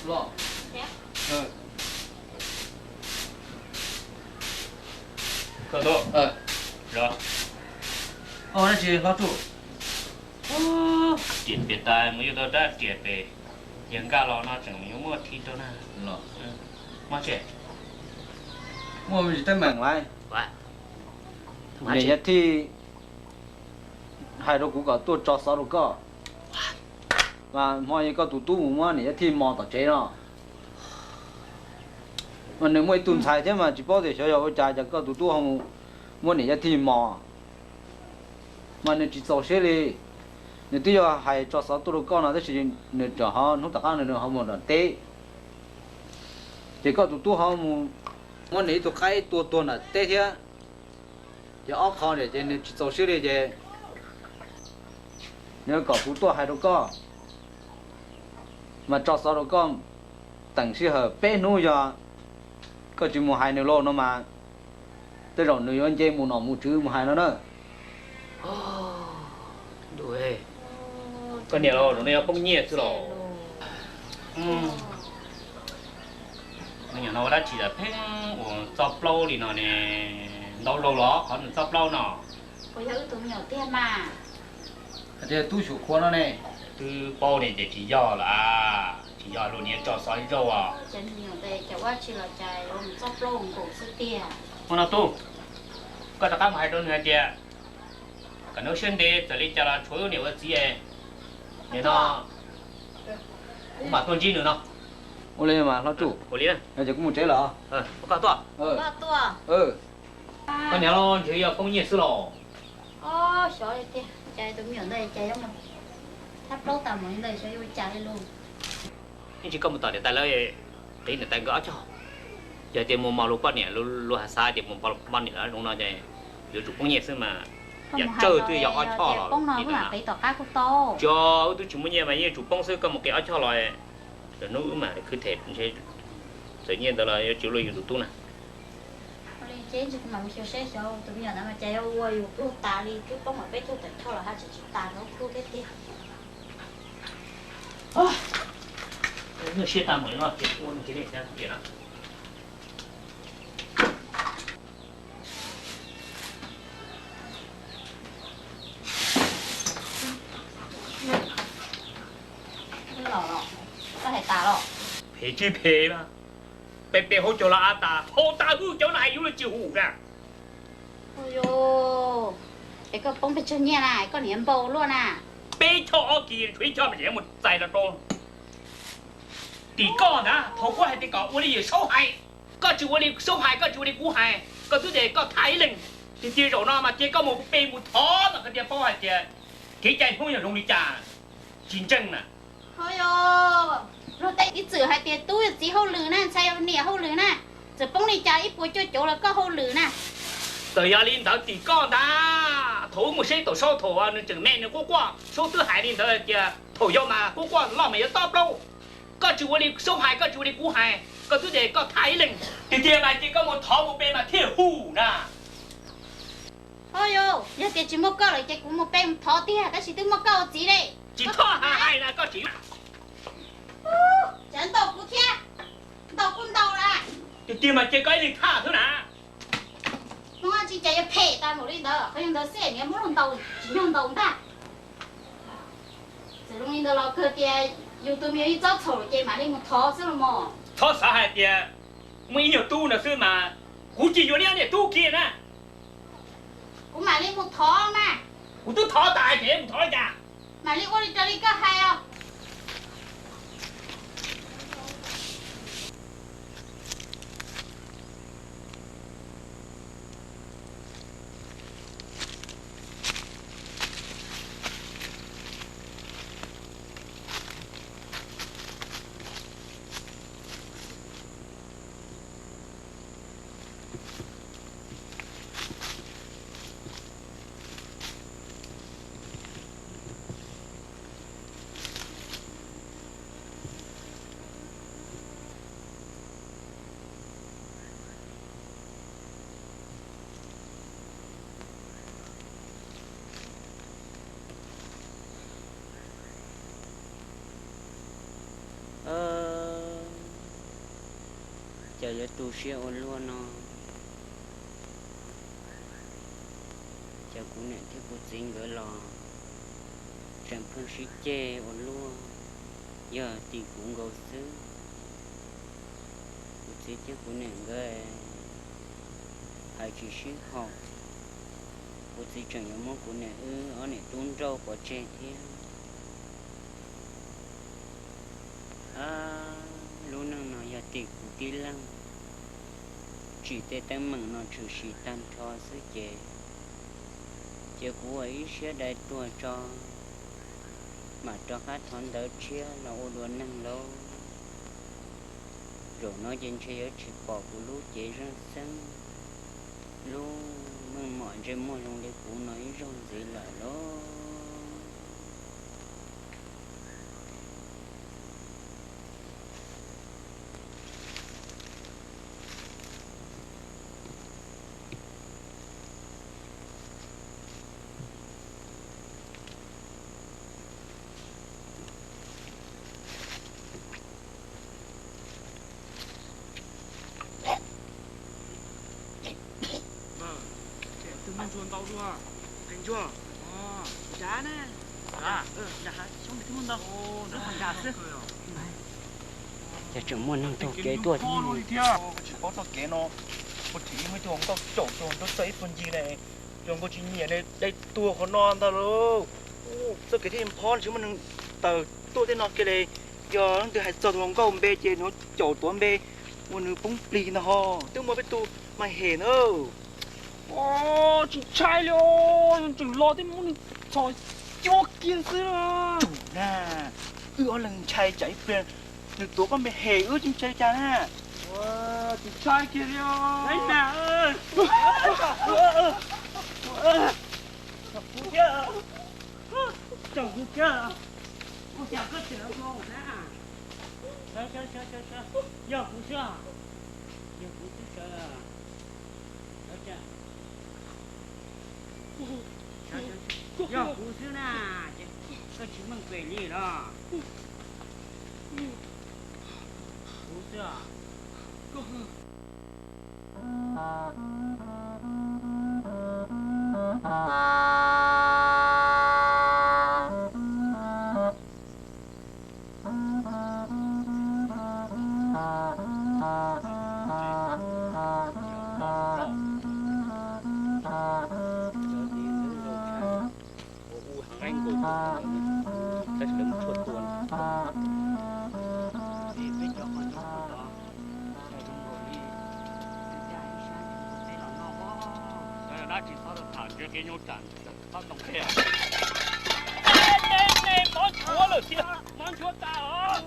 Lo. Cờ độ. Rồi. Nó chỉ lo trụ. Triệt biệt tài mới yêu đã triệt về. Những cái lo nó chẳng những mua thịt đâu nè. Lo. Mà trẻ. Mua mình chỉ tới mảng lại. Vậy. Để nhất thì hai đứa cũng có tôi cho sáu đứa có. Và mọi cái tụ mua này thì mò tao chế nó. Mà nếu mỗi tuần xài thế mà chỉ bao giờ cho trái cho cái tụ không mua này thì mò. Mà nếu chỉ cho xe đi nếu tí giờ hai cho sáu đứa có nó thì nếu cho họ nó tất cả nếu họ muốn là té. Chỉ có tụ họ mua này tụ cái tụ là té thế. Giờ ốc khó để nên chỉ cho xe đi chứ. Nếu có tụ hai đứa có mà cho sáu đứa con tặng sĩ hợp bé nuôi giờ có chỉ một hai nửa lô nó mà tới rồi nuôi anh chơi một nọ một chứ một hai nó nữa Đuổi. Con nhiều rồi, nó này không nhiệt chứ rồi. Mình nó đã chỉ là phép chọc lâu thì nó nè lâu lâu đó, còn chọc lâu nó. Bây giờ tụi nhiều tiền mà. thế tu sửa khoa nó này Từ bao này để chỉ do là chỉ do luôn nhé cho sói rau à. Chân nhiều đây, chả qua chỉ là chạy ôm chóp lông cổ sức tiền. Con nào tu? Có tất cả hai đôi người kia. Cái nước xuyên đi, giờ đi cho là chủ yếu nhiều cái gì ấy. Nên nó cũng mà con gì nữa nó. ô lên mà nó chủ Của lý này. bây giờ cũng một chế là Có cả tua. Có tua. Con nhà nó chỉ là không nhiệt sự lò. Ô, trời tiền. Chạy tụi nhiều đây, chạy giống mà. Tháp lâu tầm ở đây sẽ vô chạy luôn. Nhưng chỉ có một tờ để tay lấy tí để tay gõ cho. Giờ tiền một màu lục quan nhỉ, lục hạt xa tiền một màu lục quan nhỉ đó đúng rồi vậy. Giờ chủ không nhiệt sự mà. Giờ chơi tôi giờ áo cho rồi. Bông nó cũng là cái tỏ cá của tô. Cho tôi chủ muốn như vậy như chủ bông sư có một cái áo cho rồi. Rồi nó mà cứ thẹp sẽ tự nhiên đó là chịu lùi của tôi nè. Chế chứ mà mình sẽ cho tụi nhỏ nó mà chạy ôi cứ ta đi cứ bông ở bên chỗ tỉnh cho là hai chị ta nó cứ cái tiền. Nó xe ta mới nó chết luôn cái này ra tiền à. Cái lò có thể tả lò. Phê chứ phê mà. Bè hỗ trợ là à ta, hỗ ta hư chỗ này yếu là chịu hủ cả. Ôi dô, cái con bông bên chân nhà này, con hiếm bầu luôn à. Bè cho kì thuế cho mà dễ một dài là con. Tỷ con á, thổ qua hay tỷ có, tôi đi xấu hại. Có chú tôi đi xấu hại, có chú đi cú hại. Có thứ để có thái linh. thì chia rồi nó mà chia có một bên một thó mà cái địa bao hay chia cái chạy không là dùng đi trả chiến tranh nè thôi rồi tại ít chữ hai tiền túi chỉ hậu lử nè sai nè hậu lử nè giờ bông đi trả ít bữa cho chỗ là có hậu lử nè từ giờ lên tới thì con ta thổ một xe tổ số thổ nó chừng mẹ nó qua số thứ hai lên tới kia thổ vô mà qua lo mày to đâu có chủ đi số hai có chủ đi cú hai có thứ gì có thái linh thì kia mà chỉ có một thỏ một bên mà thiệt hù nè thôi giờ tiền chỉ một câu rồi chỉ cũng một bên thỏ tiền ta chỉ tôi một câu gì đây chỉ thỏ hai là có chỉ chẳng đầu cũng kia đầu cũng đầu là thì kia mà chỉ có đi tha thứ nào nó chỉ chạy phê ta một đi đó không được xe nữa muốn làm đầu chỉ làm đầu ta giờ lúc này đó cơ kia YouTube mới cho thổi chạy mà đi một thỏ xíu mà thỏ sao hay kia mấy nhiều tu nữa xưa mà cú chỉ vô này tu kia nè cũng mà đi một thỏ mà cú tu thỏ đại thì một thỏ già mà đi qua đi cho đi có hay không chờ cho tu sửa ôn luôn nó chờ cũng nè thì cũng chính gỡ lò chẳng phân sĩ chê ôn luôn giờ thì cũng gấu xứ cũng chỉ chứ cũng nè gỡ hai chỉ sĩ học cũng chỉ chẳng có món cũng nè ở nè tuôn rau có chê thế luôn nó giờ thì cũng tí lăng chỉ để tâm mừng nó trừ sĩ tan cho sức chế của ấy sẽ đại tua cho mà cho khách thon đỡ chia là ô đuôn năng lâu rồi nó trên chơi ở chỉ bỏ của lú chế ra sân lú mừng mọi trên môi trong để cũ nói rồi gì là đó mình chuồn tàu chưa? Thành chưa? Giá nè. Giá? Giá xong thì muốn đâu. Nó còn giá chứ. giờ chúng muốn năng tàu kế tuột chỉ có tao kế nó một chỉ mới thường tao trộn tao xây phần gì này dùng có chỉ nhỉ này đây tua khó non tao đâu sao cái thêm phòn chứ mình tao tua thế nó cái này giờ nó từ hai giờ thằng câu bê chế nó chỗ tuấn bê một nửa bông lì nó ho tôi mới biết tu mà hề nữa chị trai luôn chừng lo tới muốn trời chó kiên xưa chủ nè lần trai chạy về được tố con bị hề ư chim trai cha ha chị trai kia đi đấy nè ơi Phú kia chồng Phú kia cô chàng cứ chở cô nè chờ giờ Phú chưa giờ Phú chưa giờ Phú chưa nè có chứng minh quyền gì đó Phú chưa ta chỉ sao được thả cho cái nhau chán ta đồng thế à nè món chúa rồi chị món chúa ta hả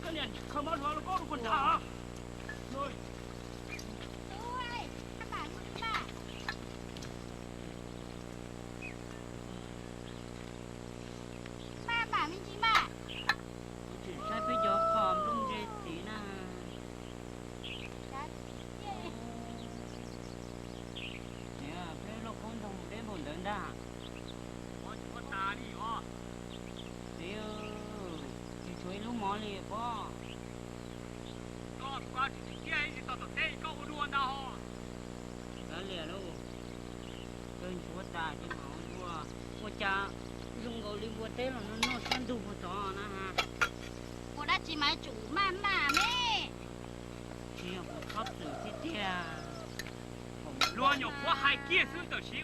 cái này không món chúa nó có được con ta rồi bà mình chị mà chỉ sai bây giờ khom luôn đi tí na nè bây giờ con đồng để buồn đơn đa món chúa ta đi hả thì chuối lúc mỏ liền po đó qua chỉ kia gì tao tao thấy có đua nào đó liền đâu cơn chúa ta chứ máu đua mua cha dùng gạo đi mua té là nó san đủ một trò na ha cô đã chỉ máy chủ mà mẹ chỉ là một khóc từ thế tia luôn有我还结实的心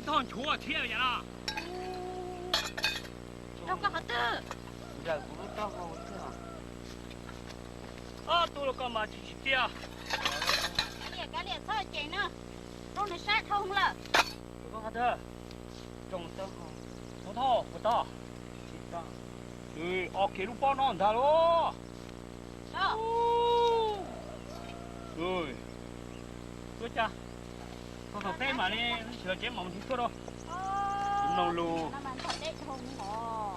当chúa thiên vậy là đâu có hả tư giờ cũng to hơn chưa tôi là con mà chỉ tia cái liệt thôi chị nữa đâu nó sát không là có hả thơ trồng to hơn không thọ không to chỉ to ok lúc bao nó thà luôn đó rồi tôi cha con cà phê mà đi sửa chế mỏng thì thôi đâu nông lu nó bán thật đấy không hò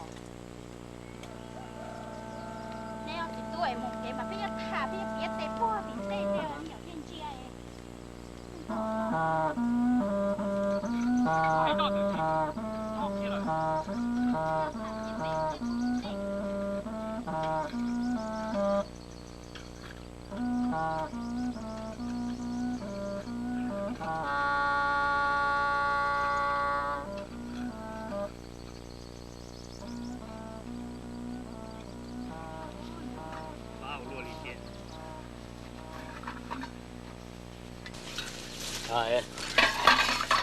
neo thì tuổi một cái mà bây giờ thả bây giờ biết tê po thì tê neo nhiều thiên chia ấy ai đó được không kia rồi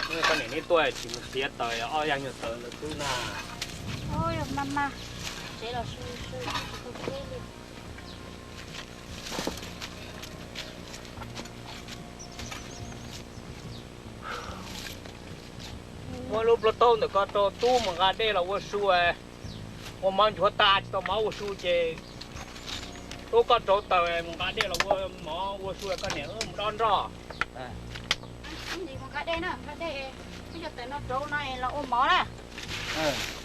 Rồi, con này ní tuổi chỉ một tiết tới, ôi anh nhớ tới là cứ nào. ôi mama thế là sư sư Mỗi lúc nó tôm được con tu mà ra đây là vô su à, vô mang chúa ta chỉ tao máu vô su chứ, tu con trâu tàu mà ra đây là vô máu vô su con này một đòn rõ. anh gì mà cái đây nè cái đây bây giờ tới nó trâu này là ôm mỏ nè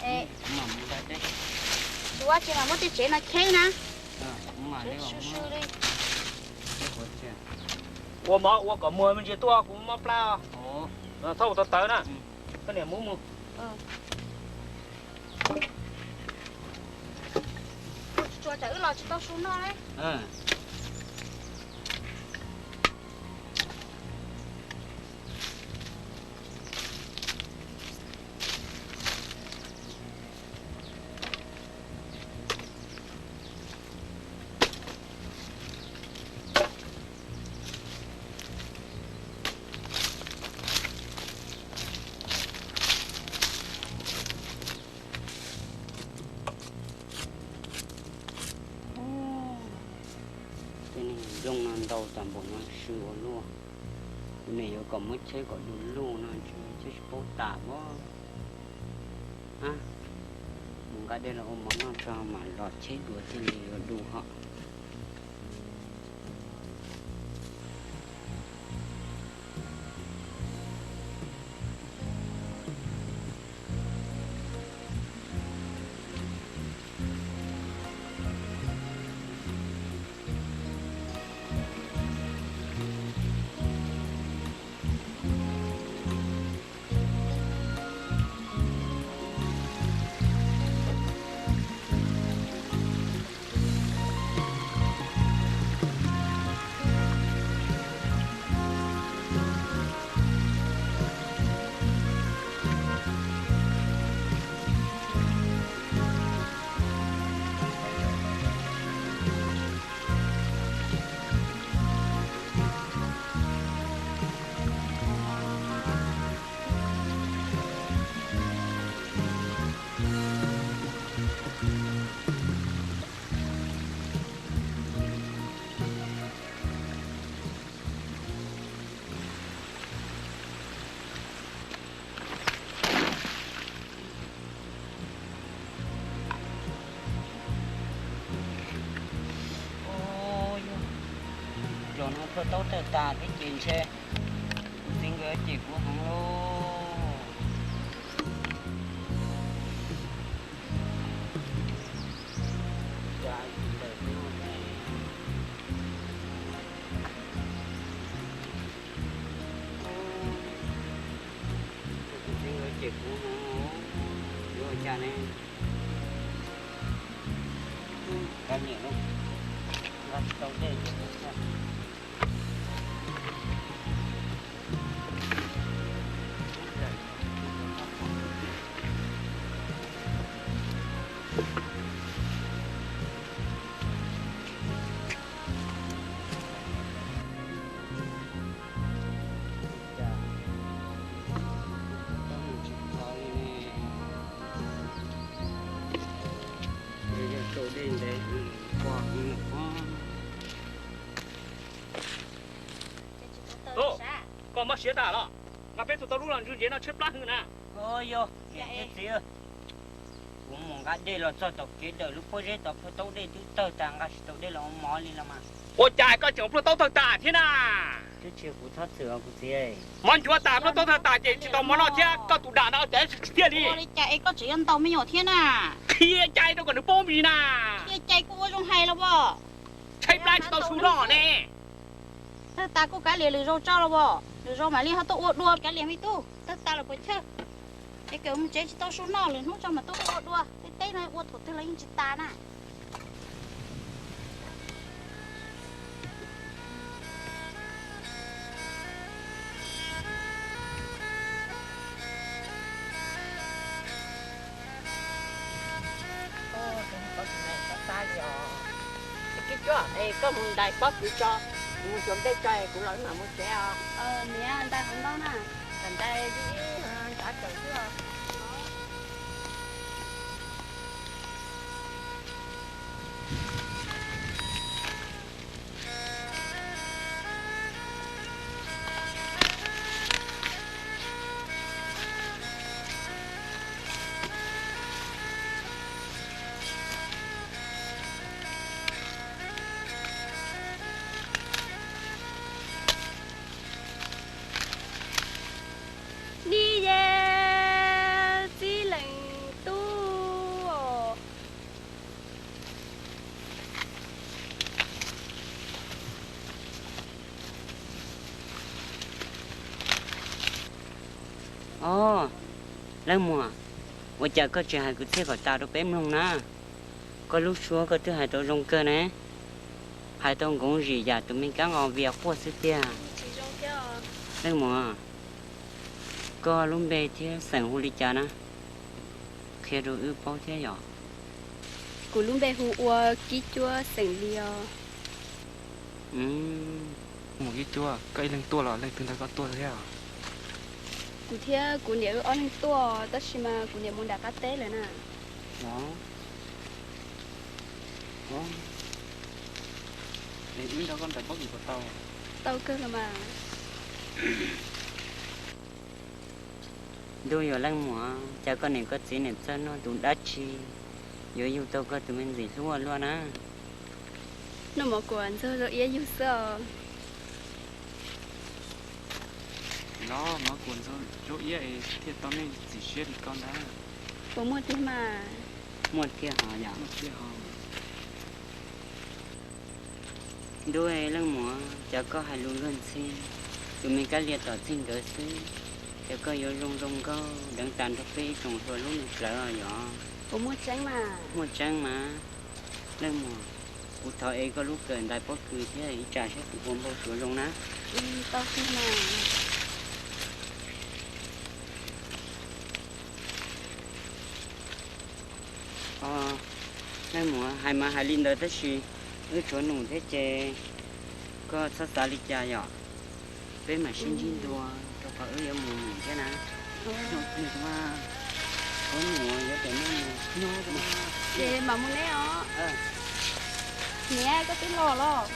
ê mà mình ra đây đùa chỉ là mất chế là khay nè mà đây sư sư đi Vô máu vô có mùi mình chỉ tua cũng máu plau, ồ thâu tao tới nè, con này muốn mua. cho chữ là chỉ tao xuống nó đấy dùng làm đầu toàn bộ nó sửa luôn này có mất chế có đủ luôn nó chứ bố tạ quá à một cái đây là ôm món nó cho mà lọt chế đùa thì đủ họ có tốt từ ta cái chuyện xe xin gửi chị của không lô xin gửi chị của không lô cha này cái gì luôn rất tốt đây còn mất xía tả lo mà bên tụi tao lúc làm như thế nào chết lắm hơn nè ôi yo cái gì cũng muốn cái đây là cho tao cái đời lúc bây giờ tao tao đây thứ tao tăng cái tao đây là ông mỏ đi làm mà ôi trời có chồng tao thật tả thế nào chứ chưa cũng thắt sửa cũng gì món chúa tả tao thật tả chỉ tao món nào chứ có tụi đàn nào để tiền đi ôi chạy có chỉ ăn tàu mới nhỏ thiên à khi chạy đâu còn được bom gì nè khi chạy cũng trong hay lắm bò chạy lại tao xuống lò nè ta có cái liền rau trao lắm bò rau mà liền họ tụ đua cái liền với tu ta là bữa chơi cái kiểu mình chế tao xuống nọ liền không cho mà tụ đua cái này uất của tôi lấy chỉ ta nè cái chỗ này có một đại bác cứ cho một chuẩn bị chơi cũng lớn mà một trẻ mẹ anh ta không đó nè thành đây đi đã chờ chưa đi về chỉ lệnh tu ồ lấy mùa bây giờ có chuyện hay cứ thế gọi tao đâu bém luôn nè có lúc xuống có thứ hai tao rong cơ nè hai tao cũng gì giờ tụi mình cá ngò việc qua xí tia lấy mùa có lúc bé thì sành huli cha nè khi rồi ưu bao thế nhỏ cú luôn bé hú ua kí chua sành liò một cái chua cây lên tua là lên từ đó có tua thế à cú thia cú nhớ on tua tất nhiên mà cú nhớ muốn đặt cá té rồi nè đó đó để ý đó con phải bóc gì của tao tao cơ là mà đôi giờ lăng mùa cha con này có gì này cho nó tụi đắt chi giờ yêu tao có tụi mình gì xuống luôn á nó mà còn giờ rồi yêu sợ nó mà cuốn cho chỗ ý ấy thì tao nên chỉ xuyên con đã có một thế mà một kia họ dạ một kia họ đôi lăng mùa cha có hai luôn luôn xin tụi mình cái liệt tỏ xin đỡ xin cha có yêu rong rong có đang tàn thuốc phí trồng thôi lúc này lỡ rồi nhỏ có một tránh mà một trang mà lăng mùa cụ thọ ấy có lúc gần đại bóc cười thế ấy trả sẽ phụ bốn bao số rong ná tao xin mà lăng mùa hai mà hai linh đỡ tất gì ở chỗ nụ thế chè có sát xa lịch cha nhỏ với mà xin xin đùa cho phải ở mùa mùa thế nào được mà có mùa giờ tới nó mà vậy mà muốn đấy ó mẹ có tiếng lò lò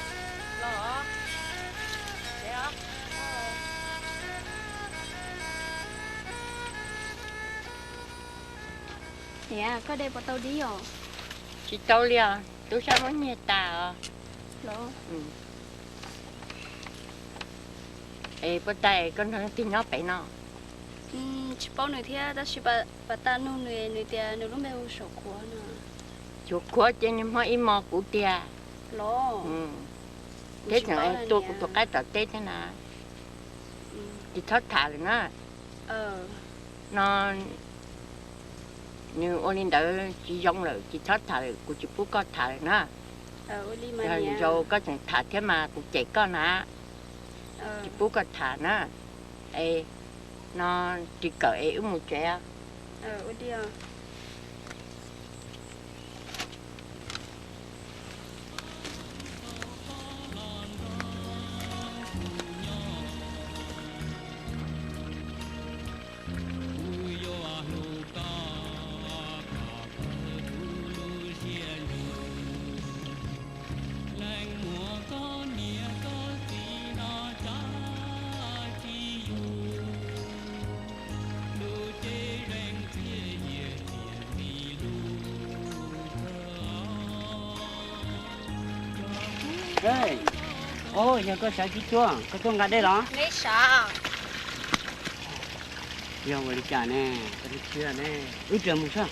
mẹ có đây bỏ tao đi rồi chị tao liền tôi sao muốn nghe ta lò bữa tay con thằng tin nó phải nó chỉ bao người thế ta chỉ bà ta nuôi người tiền nuôi lúc mấy hôm sổ quá nữa chỗ quá trên nhưng mà im mò của tia lo thế thằng em tôi cũng thuộc cái tờ tết thế nào thì thoát thả rồi nó nó như ôn lên đỡ chỉ giống rồi chỉ thoát thả rồi của chị phú có thả rồi nó rồi có chẳng thả thế mà cũng chạy con à chị phú có thả nó nó chỉ cỡ một trẻ đi à Đây, ôi giờ có sợ chi chuông, có chuông gà đây đó. lấy sao Giờ mà đi trả nè, có đi chưa nè, trời một sao,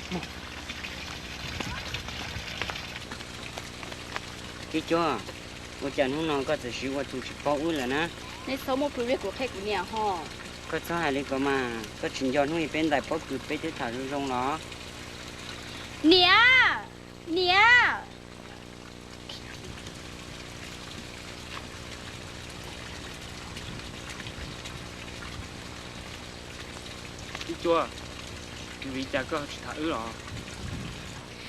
chi chuông, tôi chẳng hôm nào có thể sử dụng chung chỉ bao uống là nè. lấy số một phụ việc của khách của nhà họ Có sao hay có mà, có chuyện do nuôi bên đại bao cứ bên tới thảo rong nó. nè nè Đi chua. Vì cha có chỉ thả ứ rồi.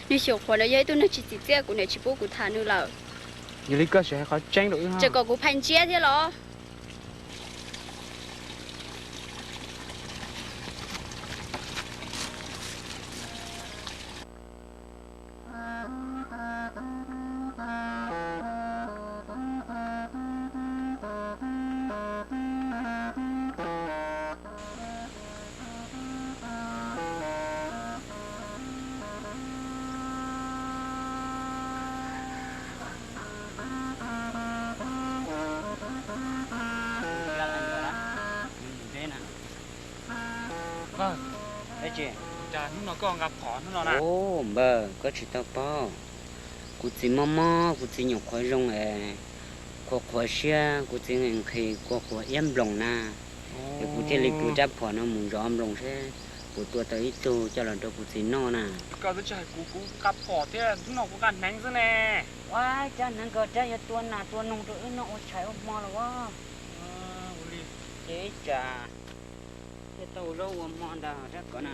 nếu sổ quá nó giấy tôi nó chỉ tiếc của này chỉ bố của thà nữa là Như lý cơ sẽ khó tranh được ha. chỉ có của phanh chia thế lo Vâng. Đấy chị. Cha nó có gặp khó nó nè. Ồ, bờ, có chỉ tao bao. Cụ chỉ mò, cụ chỉ nhục khoai rong có khoai xe, cụ chỉ ngành khi có khoai em rong na. Cụ chỉ lấy cụ chấp phỏ nó muốn rõ em rong xe. Cụ tua tới tu cho là cho cụ chỉ no nè. Có đứa trẻ cú gặp khó thế nó có gần nánh thế nè. Wow, cha nắng có cha tua nông rồi nó chạy ôm mò rồi quá. Chế cha. Cái tàu lâu ôm mò đã rất có nè.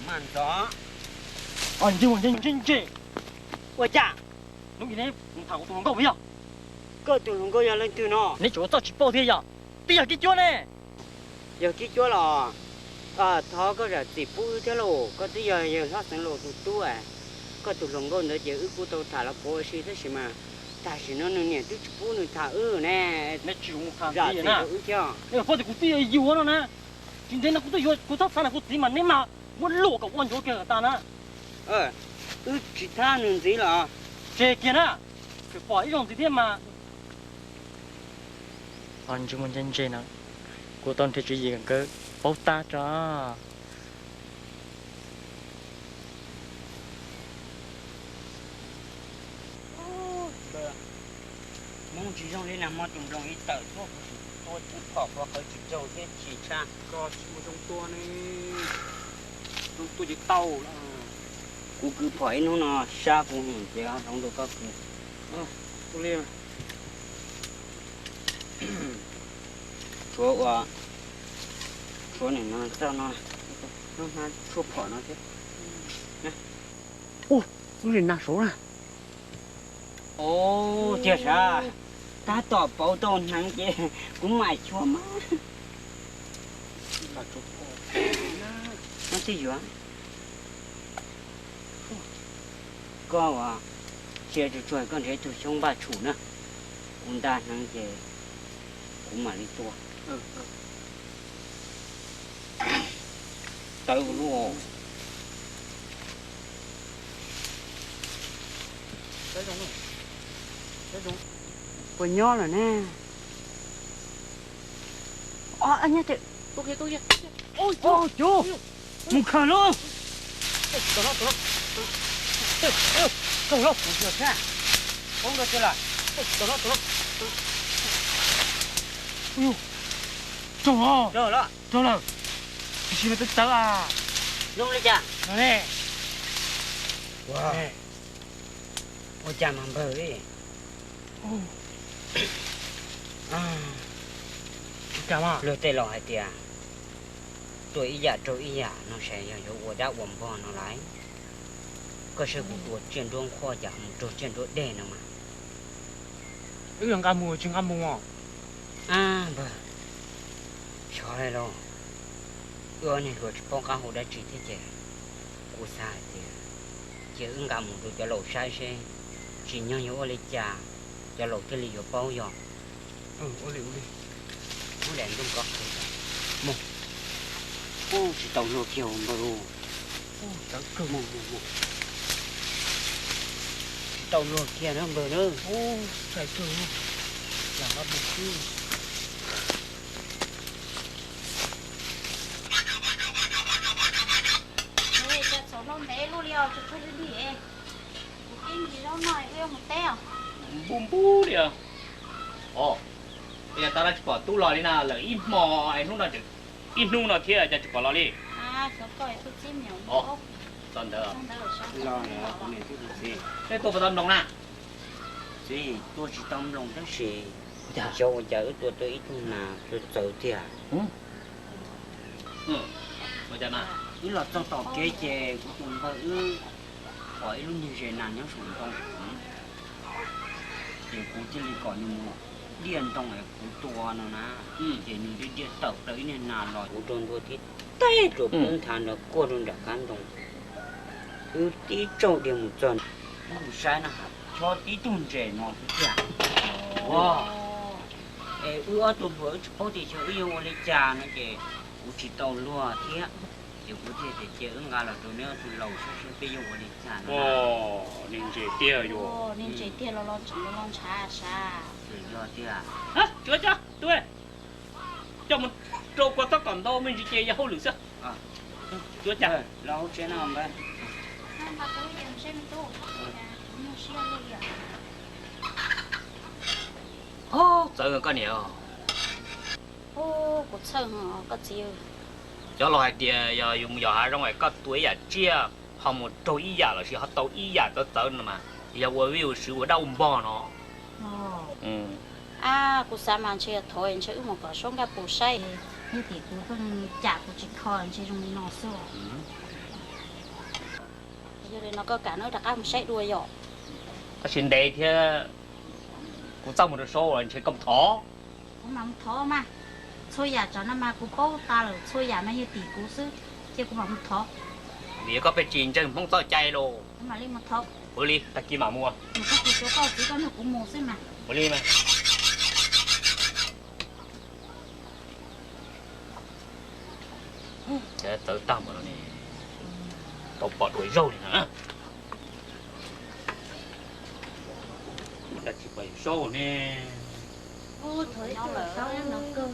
Màn gió. Ôi chà, lúc này thằng tụi nó bây giờ cơ tụi nó giờ lên từ nó. nếu chỗ tao chỉ bao thế giờ bây giờ cái chỗ này Giờ cái chỗ là thọ có là chỉ phụ thế lộ, có tí giờ nó sẽ lộ tụt tu có tụi nó nữa giờ ước của tao thả là bố xí thế gì mà ta chỉ nó nè tụi phụ nó thả nè nếu chịu một thằng dạ gì thì nè ước chưa nếu phải thì cũng tiếc yêu nó nè chính thế nó cũng tiếc cũng thắt sao là cũng tiếc mà nếu mà muốn lộ cả quan chỗ kia ta nè ước chỉ tha nữa gì là chè kia nè phải bỏ ý gì thế mà anh chúng mình chân chè nè của tôi thì chuyện gì cần cơ bao ta cho mong chỉ trong đây là mong chúng trong ít tờ thuốc tôi cũng bỏ qua cái chỉ dầu thế chỉ cha Có một trong tua này. Tôi chỉ tàu là. cũng cứ phải nó xa cũng hình chứ không được có Tôi liền. chỗ này nó sao nó thuốc phỏ nó thế nè nó liền nát số nè ô chết à ta tỏ bao tôn nắng chứ cũng mãi chua má là chụp nó tí dữ có à chia cho chuột con thấy tụi chúng bà chủ nữa cũng ta nắng chứ cũng mãi đi tua tới luôn quên nhỏ rồi nè anh nhá chị tôi kia ôi chú một khả luôn không đâu một giờ xa không được chưa là chú rồi đó chú là chỉ là tức tớ à luôn đi cha nè wow ôi cha mà bờ đi chả mà lừa tê lò hay tiệt tuổi ý giả nó sẽ có của đã uổng bò nó lái có sự của chuyển đuông khoa giả một chỗ chuyển đuông đen nào mà cái đường cam mùa chừng cam mùa bờ cho đây lo ưa này rồi phong cá hồ đã chỉ thế chứ cú sai thì chỉ ứng cam một đồ cho lẩu sai xe chỉ nhau nhau lấy trà cho lẩu cái lì bao giờ ô lì nó đèn không có một chỉ tàu lúa kiểu mà luôn tớ cơ một tàu lúa kia nó bờ nữa chạy cơ làm nó bực chứ Ê, cho cháu nó bé luôn đi à, cho tôi đi đi em. Em gì đâu nói với một teo. bùm bù đi à bây giờ ta đã chụp tu lò đi nào là ít mò ai nung nào chứ ít nung nào kiaจะchụp lò đi À, cháu coi tôi chim nhỏ. tận đó Xong đó rồi sao? lo nữa con này chút gì cái tôi phải tâm đồng nè gì tôi chỉ tâm lòng đó gì cho chở tôi ít nào tôi tự thì à bây giờ nè ý là trong tàu kế chè của chúng ta hỏi luôn như thế nào nhớ sủng không thì cũng chỉ là còn như một điền trong này cũng to nó na thì như đi tàu tới nên là lòi của tôi thì tay rồi cũng thàn được cô luôn đã cán đồng cứ tí trâu điểm một tuần không sai nào cho tí tuần trẻ nó thì wow ưa tôi vừa có thì cho yêu lấy trà nó chị cũng chỉ tàu lúa thế chỉ có thể để chơi ứng là tôi nhớ tôi lâu sẽ bây giờ lấy trà nó nên chỉ tiêu rồi Ồ, nên chỉ tiền lo chỉ lo trà sa. rồi do thế à chưa tôi cho một trâu qua tất cả đâu mình chỉ chơi ra hậu lửa sao chưa chả lâu thế nào vậy Mà tôi em xem tôi. Nó xem đi à. sợ con nhiều Ô, có chân hả? Có chiều. cho lo hai tiền giờ dùng giờ hai trong ngoài có tuổi giờ chia họ một trâu ý giờ là họ tàu ý giờ tới mà giờ tôi ví dụ sự của đâu bò nó À, cô sa man chơi thôi, anh chơi một cái sông cái bù say. Như thì cô vẫn chả cô chỉ coi anh chơi trong đi nó sơ. Giờ đây nó có cả nó đặc ăn say đuôi rồi. cái chuyện đấy thì cũng trong một số rồi chơi công thó Cũng mà không thó mà. Thôi giờ cho nó mà cô bao ta rồi, thôi giờ nó như tỷ cô sư. Chứ cũng mà không thó. vì có phải chuyện chân không to chay đâu Mà lên một thó. bữa đi ta kia mà mua Một cái chỗ coi chỉ có nó cũng mua xí mà. bữa đi mà sẽ tự tâm vào nó nè tao bỏ đuổi râu này hả ta chỉ phải râu nè Ô, thôi nó là sao nó cơ.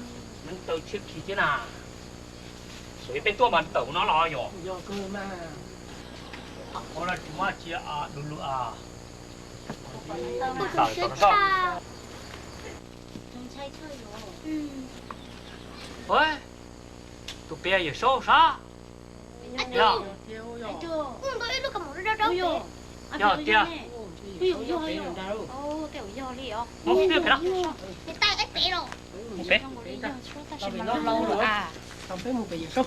mình tự chiếc khí thế nào所以เป็นตัวมันเต่าเนาะรออยู่ do cơ mà เพราะเราถือว่าเชียร์ดูลูอา Tao là không sao. Không say chơi rồi. เฮ้ยตัวเปียอยู่โซ่ซะ Anh Dạ. chưa? Anh chưa? Không, tôi ít lúc cả một đứa đâu. Ôi Dạ, dạ. Ví dụ vô hay không? Ô, kiểu vô đi ạ. มุกเปียไปแล้ว Cái tay ấy bé rồi. มุกเปีย Ta sẽ mà lâu rồi à. không thấy một cái gì không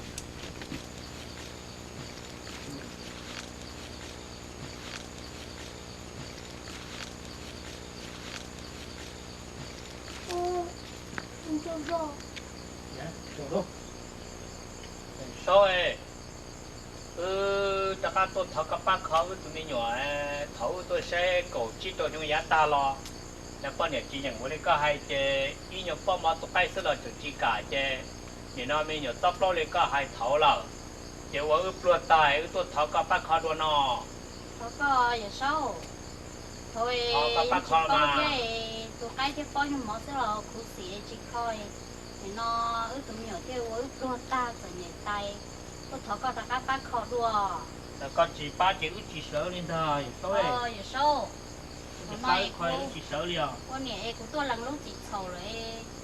Sao ấy? Tất cả tôi tháo các bác khó với tụi mình nhỏ thấu tôi sẽ cổ chỉ tôi trong giá ta lo. Nếu con nhà chỉ nhận với cái hai chế, ý nhau bao mà tôi cái sẽ là chủ chỉ cả chế, nên nó mình nhỏ tóc lo lên cái hai thấu là, chếว่าปลวดตายตัวtháo các bác khó đó nó. Tháo có giờ sau, thôi tụi cái bao nhiêu món sẽ là củ xì chỉ coi, thì nó tụi mình nhỏ theo pluột ta rồi nhảy tay, tôi tháo có các bác khó đùa. Là con chỉ ba chỉ chỉ sợ lên thôi, thôi. Giờ sau. Hôm nay khoai chỉ sợ liền. Con nhẹ của tôi lần lúc chỉ sầu rồi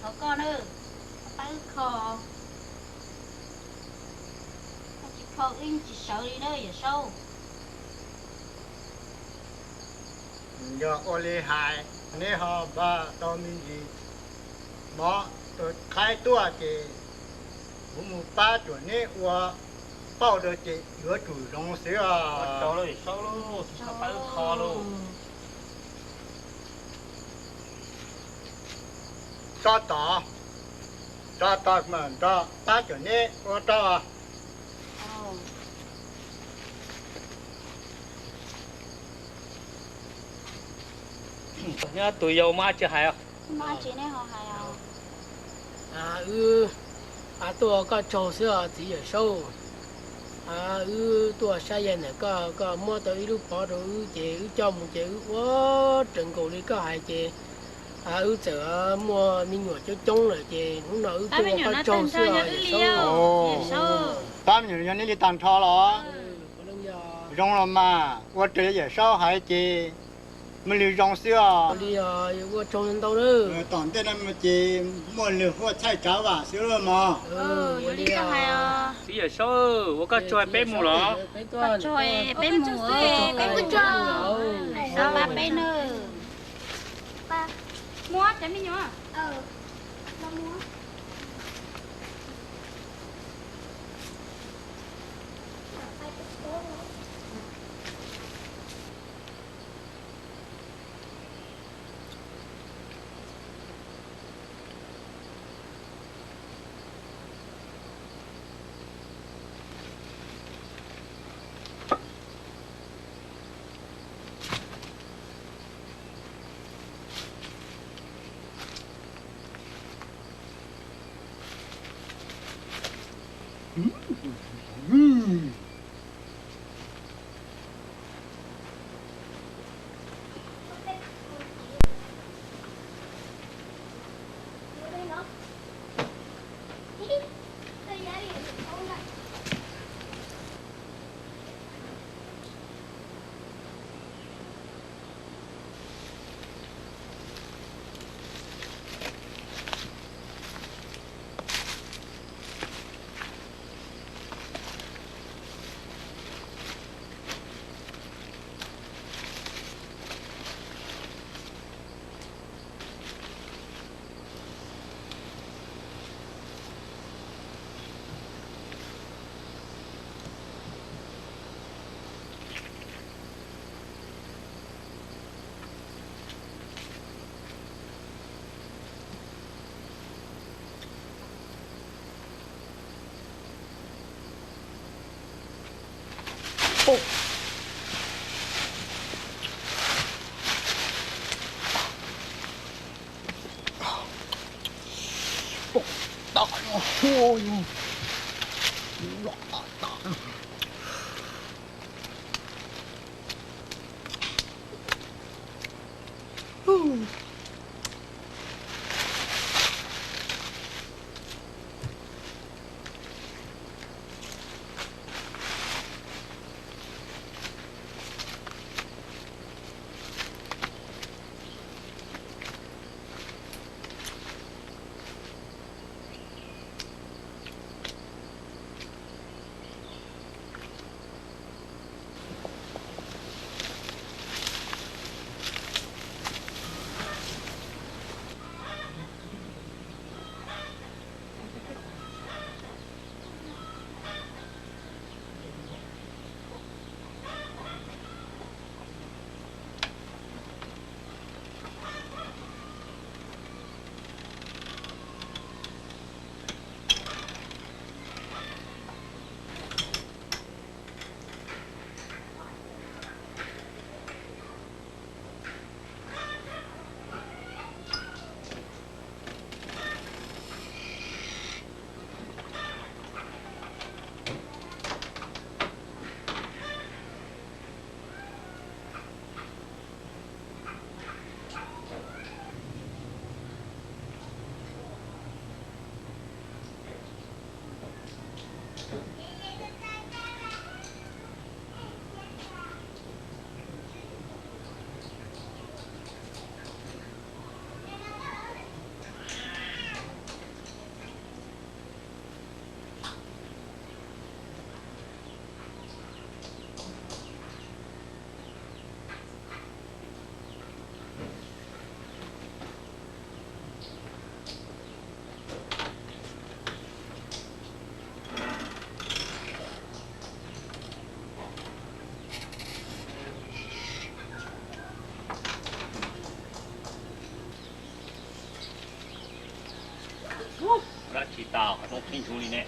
tháo con ư, bác khó. Chỉ khó in chỉ sợ đi đâu giờ sau. giờ ô lê hại nè họ ba tao mình gì bỏ tôi khai tua thì cũng một ba tuổi nè và bao được thì vừa chủ động xíu à Cho rồi sau luôn, sao phải khó luôn. cho tao mà cho ba tuổi nè và cho Nhá tụi dâu má chưa hay à? Má chị này họ hay à? tôi có trâu sữa chỉ ở sâu tôi sai giờ này có mua tới lúc bỏ rồi chị cho một chị quá trận cầu đi có hai chị chợ mua mình ngồi cho trống rồi chị lúc nào tôi có trâu sữa ở sâu tám nhiều nhân đi tàn thọ lo rong là mà qua trời giờ sau hai chị mình lưu rong sữa đi qua trông đâu nữa toàn tên là một chị mua lưu hoa菜 cháo và sữa mà giờ đi có hay à? Bây giờ sao? Tôi có cho bé mù đó. Có cho bé mù ơi, bé có cho. Sao ba bé nữa? Ba mua cho mình nhá. Ba mua. tao không kinh chú đi nè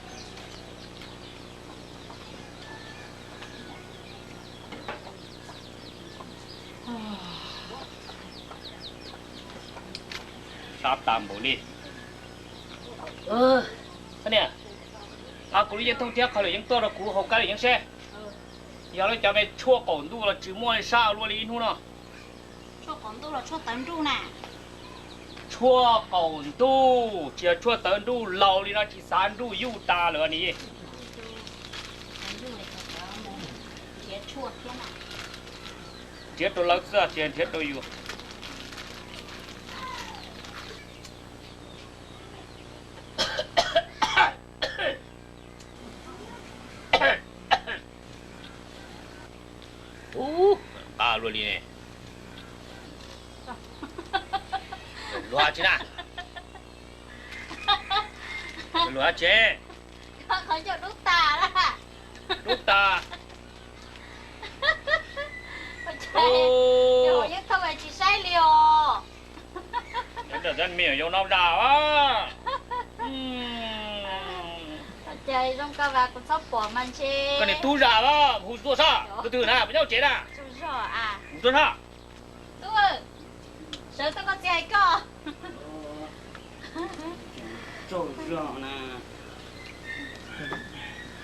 sắp tạm bổ đi cái nè cô đi dân thông tiếc khỏi dân tôi là cú hậu cái là dân xe giờ nó cho mày chua cồn tu là chỉ mua sao luôn đi luôn nó chua cồn tu là chua tấn tu nè chua cồn tu chỉ chua tấn tu lâu đi nó chỉ san tu yêu ta nữa nè chỉ chua thế nào chỉ tôi lấy ra chỉ tôi yêu ba luôn đi nè loa chứ nè loa chứ không cho đút tà đó đút ta rồi nhất không phải chỉ sai liều cái đợt dân miệng vô nào đào á chơi trong các bạn cũng sắp bỏ màn chơi cái này tu giả đó hụt tua sao từ từ nè với nhau chế nè rồi à hụt tua sao đúng rồi sợ tao có chơi co trộn rượu nè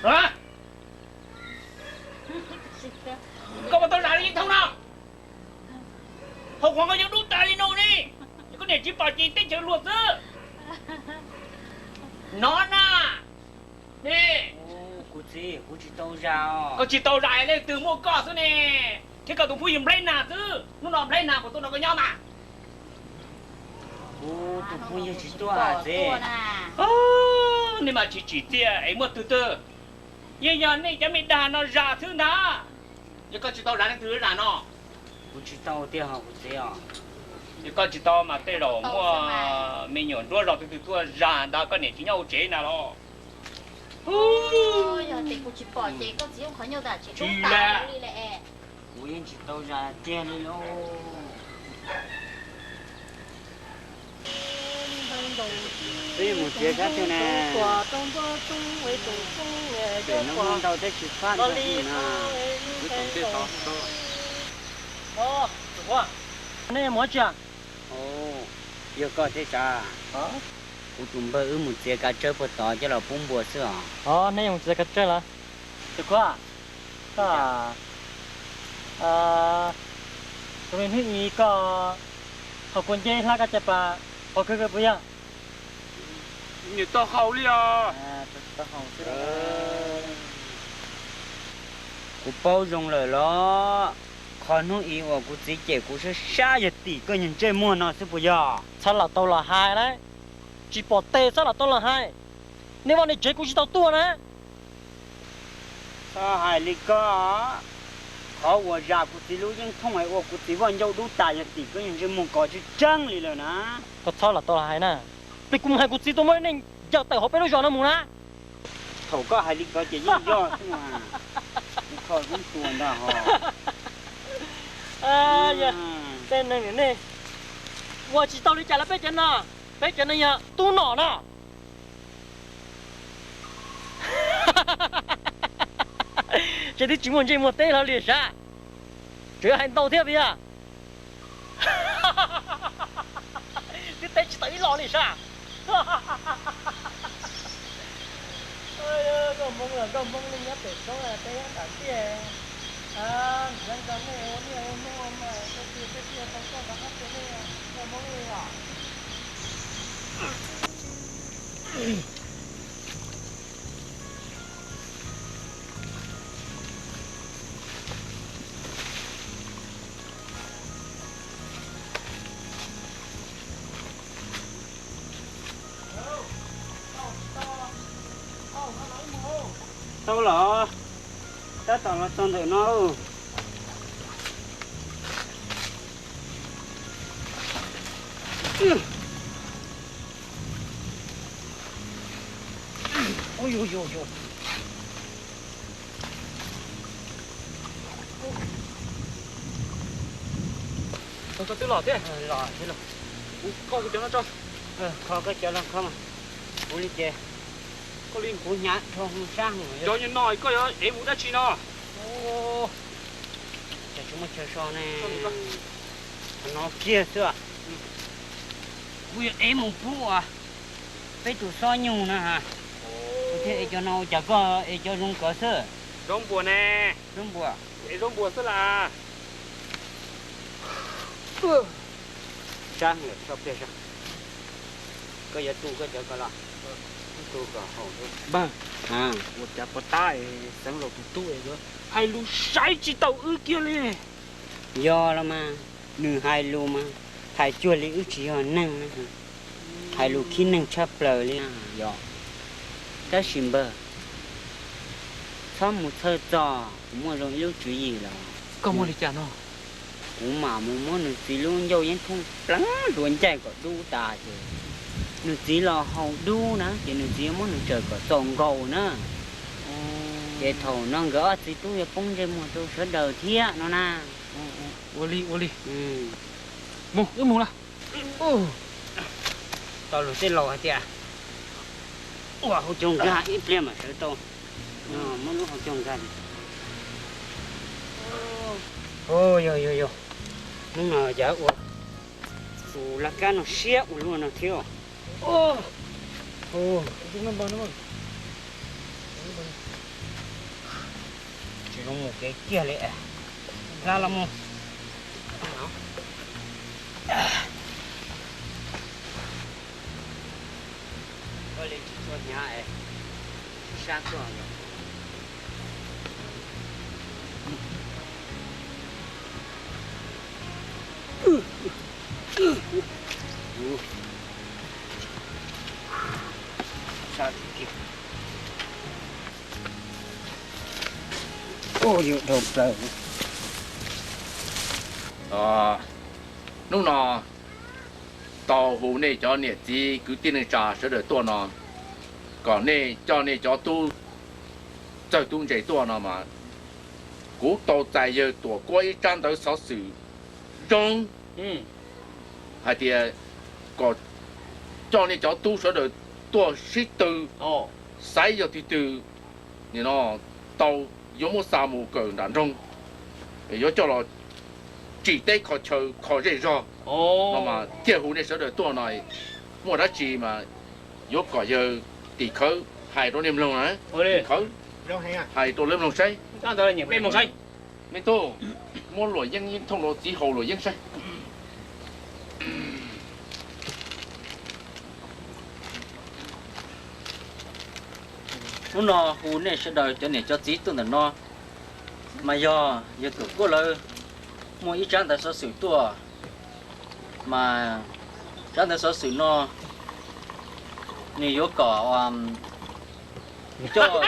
hả có mà tao giả đi thông nào không khoảng có những đút ta đi đâu đi có để chỉ bảo chỉ tích chữ luật chứ nó nè đi cô chỉ tao rào có chỉ tàu dài lên từ mua cỏ xuống nè thế cậu tụi phu dùng play nào chứ lúc nào play nào của tôi nó có nhau mà tụi phu như chỉ tao à thế nhưng mà chỉ tia ấy một từ từ nhưng giờ này cái mình đàn nó ra thứ nào nhưng có chỉ tàu ra thứ là nó cô chỉ tao tiêu học thế à nhưng có chỉ tàu mà tê rồi mua mình nhổn đua rồi từ từ ra đã có nền chỉ nhau chế nào đó ôi giờ thì cô chỉ bỏ chế có chỉ không có nhiều đã chỉ đút tà đi lẹ cô yên chỉ tao ra tiền đi lô đây một chiếc khác thế này để nó ngon đâu để chỉ phát ra gì nè cái tổng tiền đó được quá này mỗi chuyện giờ có thế sao cô chúng bơ một chiếc cá chép bơ tỏi cho là bún bò sữa này một chiếc cá chép là được quá tụi mình hãy có học quân chơi là cá chép là có cái bây giờ你到好了啊！到好是的。cô bao dung rồi đó còn không ý của cô chỉ kể cô sẽ xa giờ tỷ cái những chơi mua nó sẽ bây giờ sao là tao là hai đấy chỉ bỏ tê sao là tao là hai nếu mà này chơi cô chỉ tao tua đấy sao hai lý có khó của già cô chỉ lúc nhưng không phải của cô chỉ vào nhau đủ tài giờ tỷ cái những chơi mua có chứ trăng lì rồi nè có sao là tao là hai nè bị cùng hai cô chỉ tao mới nên giờ tao học bé nó giỏi nó mù nè thầu có hai lý có chỉ do thôi mà khỏi cũng tuồn đó à dạ tên này nè我知道你家那边人呐，别人那呀都闹呢。这里今晚这么对了脸啥？这还倒贴不呀？你带起等于老脸啥？哎呀，个懵了，人家别说了，这样感谢。啊，人家那我们这工作的还是那样，我懵了呀。đâu lọ ta toàn là toàn thử nó ôi ôi ôi ôi không có tiếng lọ thế lọ thế lọ có cái tiếng nó cho khó cái chỗ nó không à uống đi chè có liên của nhát cho không sang rồi cho nhân nói coi ơi em muốn đã chi nó ô để chúng mình chơi so này nó kia xưa bây em một phút à bây tụ so nhung nè hả thế cho nó chả có cho rung cỡ sơ rong bùa nè rung bùa rong bùa sẽ là sang rồi sắp đây sang cái giờ tu cái giờ cái là tu cả hậu thôi ba à một chả có tai sáng lộc tu ấy nữa hai lu sai chỉ tàu ư kia đi do là mà nửa hai lu mà hai chua lý ư chỉ họ năng nữa hai lu khi năng chấp lời đi do ta xin bơ xong một thời trò mua rồi lưu chú ý là có mua đi chả nó cũng mà mua nửa chỉ luôn dâu yên không lắng luôn chạy có đu ta chứ nửa chỉ là hậu đu nữa chỉ nửa chỉ muốn nửa trời có sòng gầu nữa cái thầu nó gỡ thì tôi cũng chơi một tôi sẽ đời thiệt nó na ô li mua cứ mua là tao lúc tên lò tiệt wow họ trồng ra ít lên mà sợ to mỗi lúc họ trồng ra ôi yo nó ngờ chả ủa là cái nó xé luôn nó thiếu ô chúng nó bắn chỉ có một cái kia lệ ra là một có lên cho nhà ấy sáng rồi sao kịp ôi đồ trời lúc nào tàu hồ này cho nhiệt gì cứ tin là trà sẽ được tua nó còn này cho tu chơi tu chạy tua nó mà cú tàu chạy giờ tua quay trang tới sáu sự trong hay thì có cho này cho tu sẽ được tua sĩ tư sai giờ thì từ như nó tàu giống một sa mù cờ đàn rong yếu cho nó chỉ để khó chơi khó dễ dàng nó mà tiêu hụt này sẽ được tua này mua đã chỉ mà yếu có giờ tỷ khởi hai đôi niệm lòng á tỷ khởi hai đôi niệm lòng say đang tới những bên màu xanh mấy tô mua lúa dân thông lúa chỉ hậu lúa dân say nó hú này sẽ đợi cho này cho tí tuần là nó mà giờ cửa cô lời mua ít trang tại sao xử tua mà trang tại sao xử nó này yếu cỏ cho đó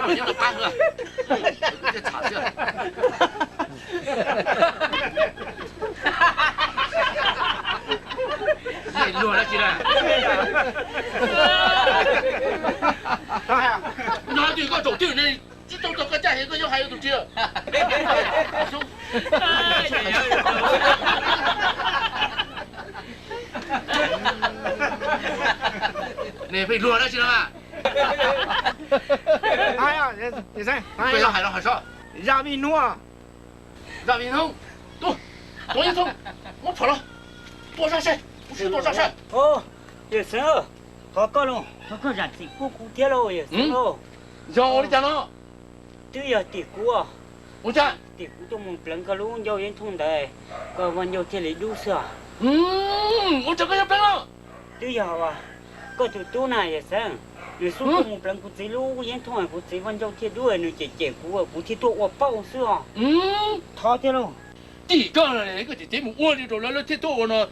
là những đập ăn rồi trả chưa gì lùa đó chị này nói thì có chỗ tiền này chứ trong cái chạy có hay tụi chưa này phải lùa đó chị nào ai à để xem bây giờ hỏi sao ra vì nua ra vì không tôi không mất phải rồi tôi ra xe tôi ra xe giờ sơ có luôn có rảnh thì cú tiếc rồi giờ sơ rồi đi chả nó chứ giờ tiếc cú à muốn chả tiếc cú tôi muốn lần cái luôn vô yên thông đây cóวันvô thì lấy đủ sữa muốn chả có nhập đâu chứ giờ à có tụi tôi này giờ sơ người số một lần cú chỉ lu yên thông cú chỉวันvô thì đuôi người trẻ cú thì tôi ở bao sữa tháo thế luôn第个呢，个是节目我哩做了铁多呢，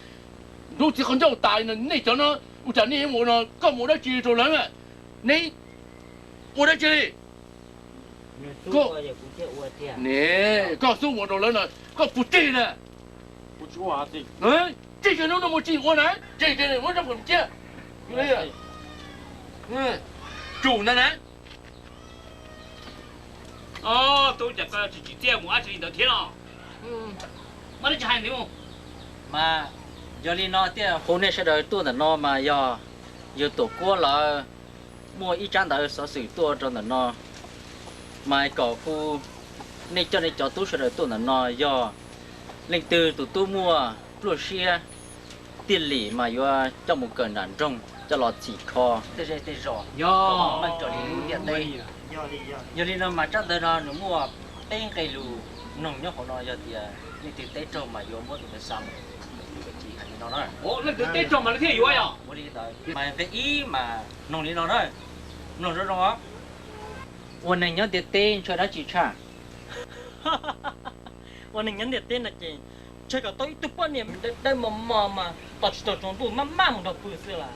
如此很有大呢，你讲呢，我讲你我呢，干么的接做人啊？你我在这里，你告诉我的人呢，个不对呢，不错啊对这个人那么近我来，这个人我怎么接？对主呢？tôi chẳng có chỉ tiêu một ai chỉ được thế nào mà nó chạy đi không mà giờ đi nó thì hôm nay sẽ đợi tôi là nó mà giờ tổ quốc là mua ít trang đợi sở sử tôi trong là nó mà có khu nên cho nên cho tôi sẽ đợi tôi là nó giờ lên từ tôi mua lúa xe tiền lì mà giờ trong một cơn đàn trong cho lọt chỉ kho thế rồi giờ mình cho đi luôn điện đây giờ đi nó mà chắc tới nó mua tên cây lù nồng nhất của nó giờ thì nên từ tết trồng mà giờ mua từ cái sắm nó nói ủa lên từ tết trồng mà nó thế vậy à mua đi tới mà cái ý mà nồng đi nó nói nồng rất đóวันนี้เด็ดเต้นช่วยได้จีช่า วันนี้เด็ดเต้นนะเจใช่ก็ตัวตุ๊กเนี่ยได้มาตัดตัวจงตัวมาหมดตัวปืนเสือละ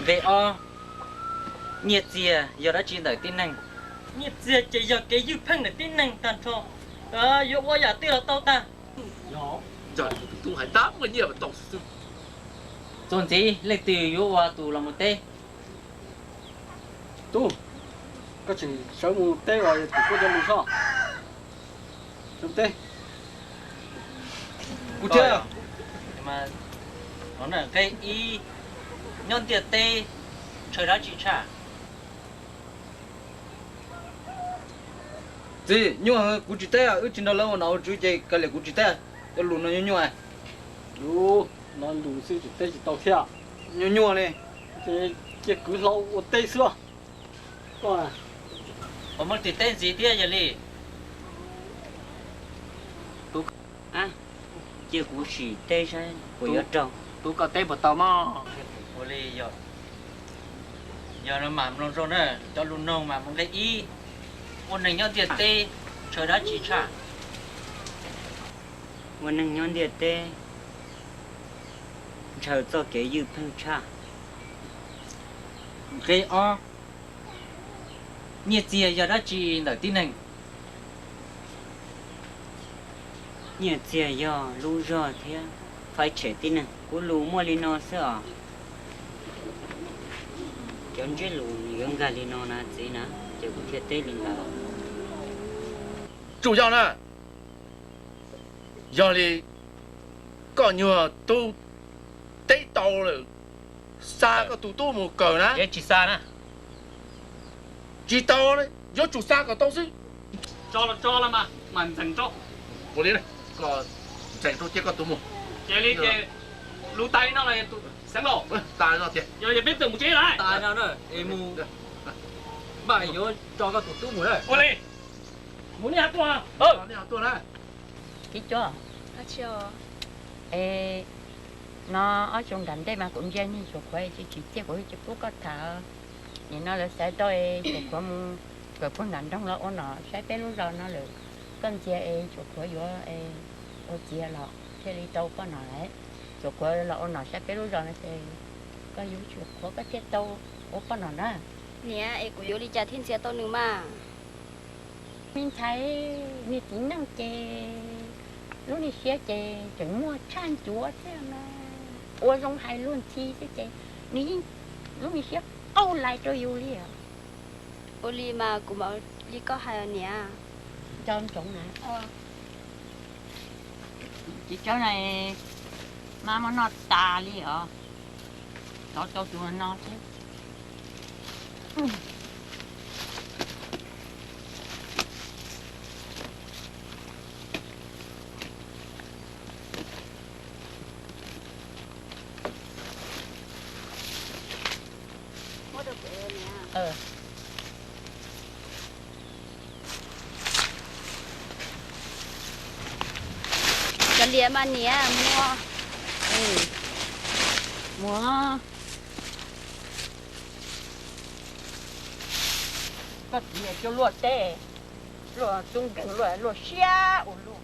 เวอnhiệt gì giờ đã chỉ đợi tin năng nhiệt gì chỉ giờ cái dư phăng để tin năng tan cho đó giờ qua giờ tiêu là tao ta trời tôi hay tám cái nhiều mà tổng sự Tuần gì lấy từ vô qua tù là một tê tu có chỉ sáu mùng tê rồi thì có cho mùng sao chúng tê cú chưa mà nó là cái y nhân tiệt tê trời đã chỉ trả gì nhưng mà cú chỉ tê à ước trên đó lâu nào chú chơi cái này cú chỉ tê cái lùn nó nhua à lù nó lù sư chỉ tê chỉ tàu theo nhua này thì cái cứ lâu ở tê xưa con à ở một tiệt tê gì thế vậy đi à chưa cú chỉ tê sao của giờ trồng tôi có tê bột tàu mò của đi giờ nó mắm luôn rồi nè cho luôn nông mà muốn lấy yวันหนึ่งย้อนเดียดเต้เชิดได้จีช่า วันนึงย้อนเดียดเต้เชิดตัวเก๋ยืดเพิ่งชา cái o nhiệt gì giờ đã chỉ đợi tin hình เนี่ยเจียย่อรู้รอเทียไฟเฉดตินะกูรู้มัวลีนอเสือจนเจรู้ยังกาลีนอนะจีนะเจ้ากูเทียเตลินลา 主要呢要你có nhiều tu tế tàu rồi xa có tu một cờ nè chỉ xa nè chỉ tàu đấy do chủ xa có tàu gì cho là mà mình thành cho của đi này có chạy cho chết có tu một chạy đi chạy lú tay nó là sáng lộ ta ra tiền giờ biết từng một chế lại tại sao nữa em mu bài vô cho các tụi mù đấy ô đi muốn đi hát tua đi học tua đấy cái cho à chưa ê nó ở trong đàn đây mà cũng dân như chỗ quay chỉ tiếc của chỉ phút có thở nhìn nó là sẽ tôi chỗ của mu rồi con đàn trong nó nó sẽ bé lúc rồi nó được con chia ê chỗ của vô ê ô chia lọ thế đi đâu có nó đấy chỗ của lọ nó sẽ bé lúc rồi nó sẽ có vô chỗ của cái chết đâu ô có nó đó nè em cũng vô đi trả thiên xe tao nữa mà mình thấy như tính năng chè lúc đi xe chè chẳng mua chan chúa thế mà ôi trong hai luôn chi thế chè ní lúc đi xe âu lại cho yêu đi à ô li mà cũng bảo li có hai nè cho ông chồng này chị cháu này mà nó tà đi à cho tụi nó chứ cho liền mà nè mua có gì cho luộc tê luộc tung cảnh luộc xia ủa luộc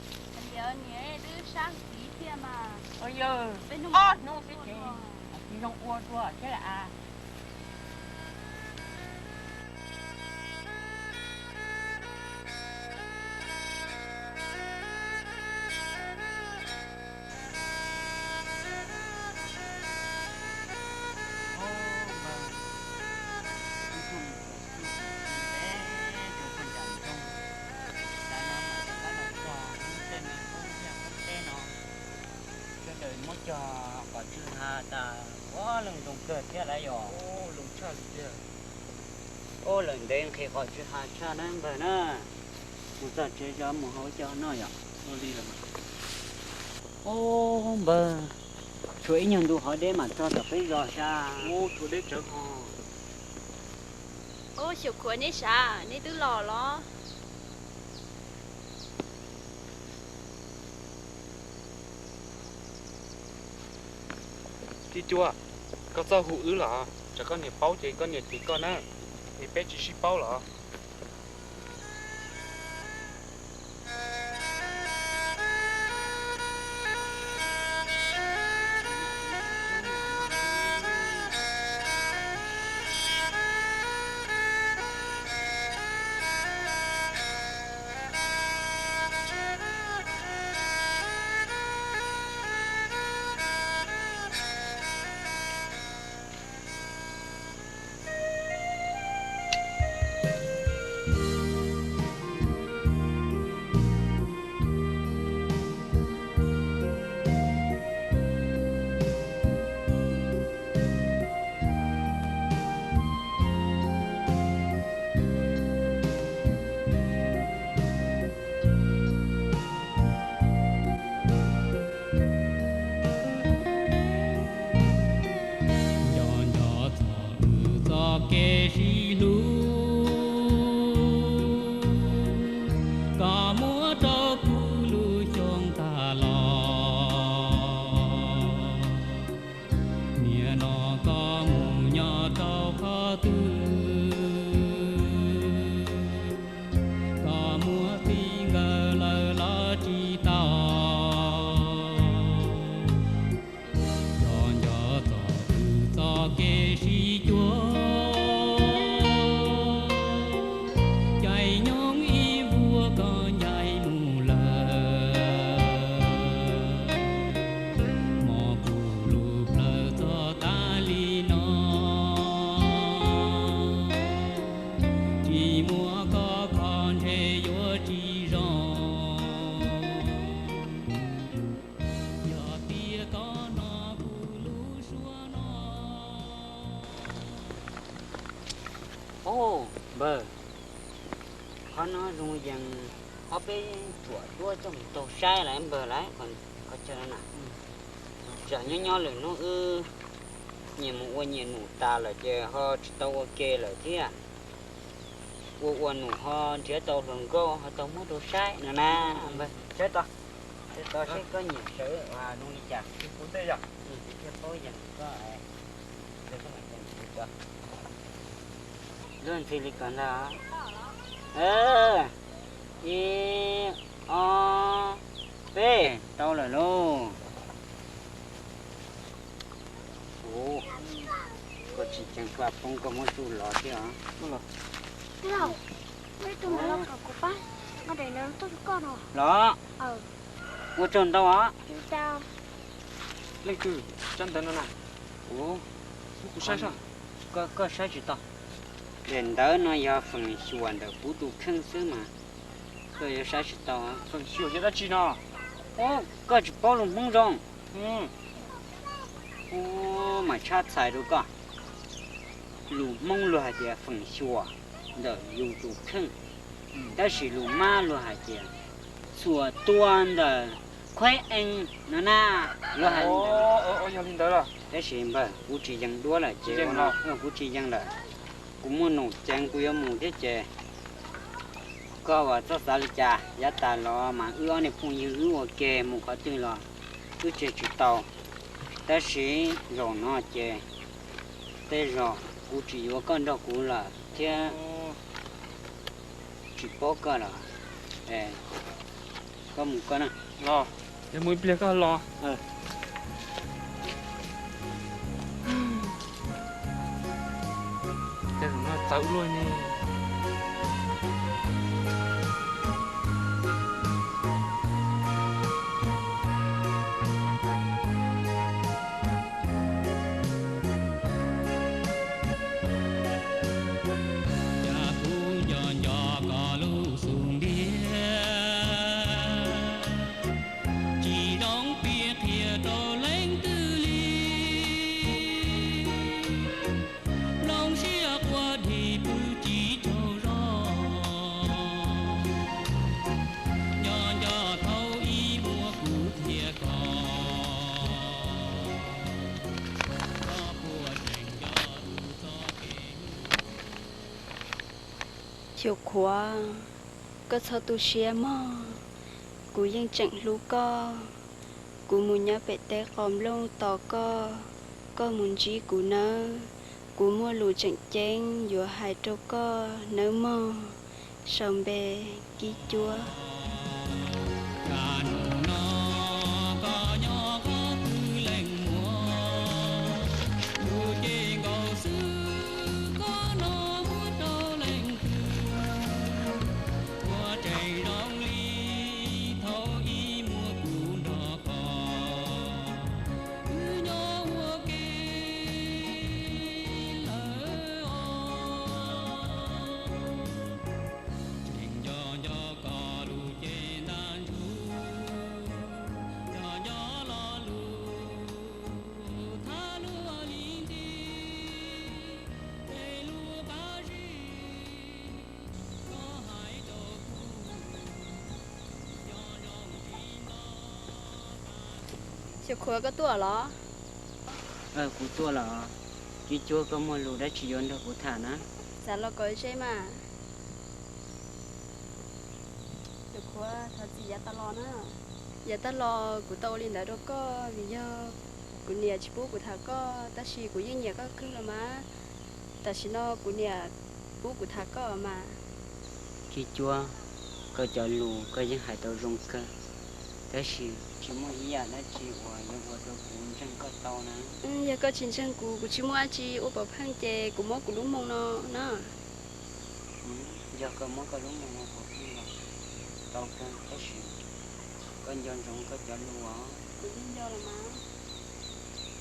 giờ nè đứa sáng tí kia mà ôi giờ bên nó cái gì nó uo chua thế là à mất cho có chữ hà ta quá lần đồng cơ thế là rồi ô lùng cha gì vậy ô lần đen khi có chữ hà cha nên vậy nè một giờ chơi cho một hỗ cho nó vậy nó đi rồi mà ô bờ chuỗi nhân đủ hỏi để mà cho tập bây giờ sao ô chỗ đấy chớ ô chịu khóa nấy sao nấy tứ lò lo đi chua có sao hữu ứ là chỉ có nhiều bao chỉ có nhiều chỉ con á thì bé chỉ ship bao là ô bờ họ nói dùng rằng ở bên chùa trong tàu sai là em bờ lại còn có chơi nè chợ nhỏ rồi nó nhiều một quan nhiều nụ ta là chơi họ tàu ok là thế à quan nụ họ chơi tàu lần go họ tàu mất đồ sai nè nè bờ chơi to sẽ có nhiều sự và nuôi chặt cái cuốn đây à cái tối dần có lên silicon đó e o p đâu là lô ồ có chỉ chẳng qua không có một chút lọ chứ hả thế nào mấy tụi nó làm cả của bác nó để nó tốt cho con rồi lọ một tròn đâu á chúng ta lên cử chân tên nó nè ồ cũng sai sao có sai chứ tao đến đó nó giờ phần xuân được bút tụ khăn xứ mà có giờ sai chứ tao á phần sửa cho nó chi nào ô có chỉ bao lùng mông rong ô mà chát xài rồi cả lù mông lù hạt địa phần xuân được dùng tụ khăn đó là lù ma lù hạt địa xuân tuan được khoai anh nó na lù hạt ô giờ lên đó rồi đó là mà cú chỉ dăng đua là chế nó cú chỉ dăng là cũng muốn nụ chăng cũng muốn thế chế có vào cho sao cha giá ta lo mà ưa này phun như ok một cái tiền lo cứ chế chủ tàu ta sĩ rồi nó chế thế rồi cú chỉ có con đó cú là thế chỉ có cái là có một con à lo để mới biết cái lo cái nó tấu luôn đi chỉ đóng bia thìa đồ lấy hiệu quả có sao tu xia mò cú yên chẳng lú co cú muốn nhớ bể té khom lông tò co muốn chỉ cú nơ cú mua lù chẳng chén vừa hai trâu co nơ mò sòng bè kí chúa chịu khóa có tua đó cú tua là cái chúa có mua lúa đã chỉ yon được cú thả nó dạ lo coi chơi mà chịu khóa thật gì giá ta lo nữa giá ta lo của tao lên đã đâu có vì do của nhà chỉ bố của thà có ta chỉ của những nhà có cứ là má ta chỉ nó của nhà bố của thà có mà cái chúa có cho lù có những hải tàu rong cơ ta chỉ mua ý à nó chỉ hòa những vật đồ cũng chẳng có tàu nữa giờ có chiến tranh của chỉ mua chỉ ô bảo phăng chè của mốt của đúng mông nó giờ có mốt có đúng mông nó cũng là tàu cơ ta chỉ con dân rong có cho lù á của dân do là má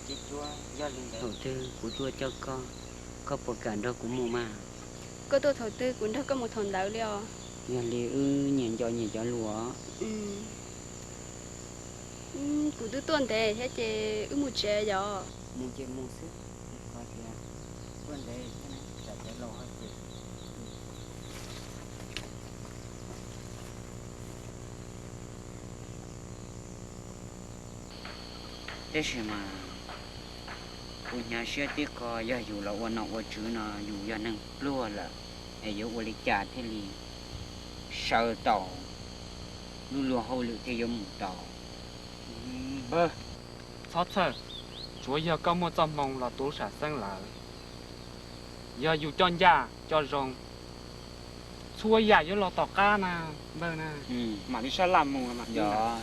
cái chúa do linh đầu tư của chúa cho có bộ cảnh đó cũng mua mà có tôi thầu tư cũng đâu có một thằng đạo liao nhà li nhìn cho lúa cụ tư tuần thế hết chế một chế giờ mua sức có thì tuần đấy sẽ phải lâu hơn chị thế gì mà của nhà xe tiếc có giờ dù là quan nào quan chữ nào dù giờ năng lúa là để dù quan lý trả thế li sợ tàu lúa hậu lựu thế giống một tàu bơ sao thế chúa giờ có một trăm mong là tổ sản sinh lại giờ dù cho nhà cho rồng xua nhà với lo tỏ cá nè bơ nè mà đi sao làm mùng mà dạ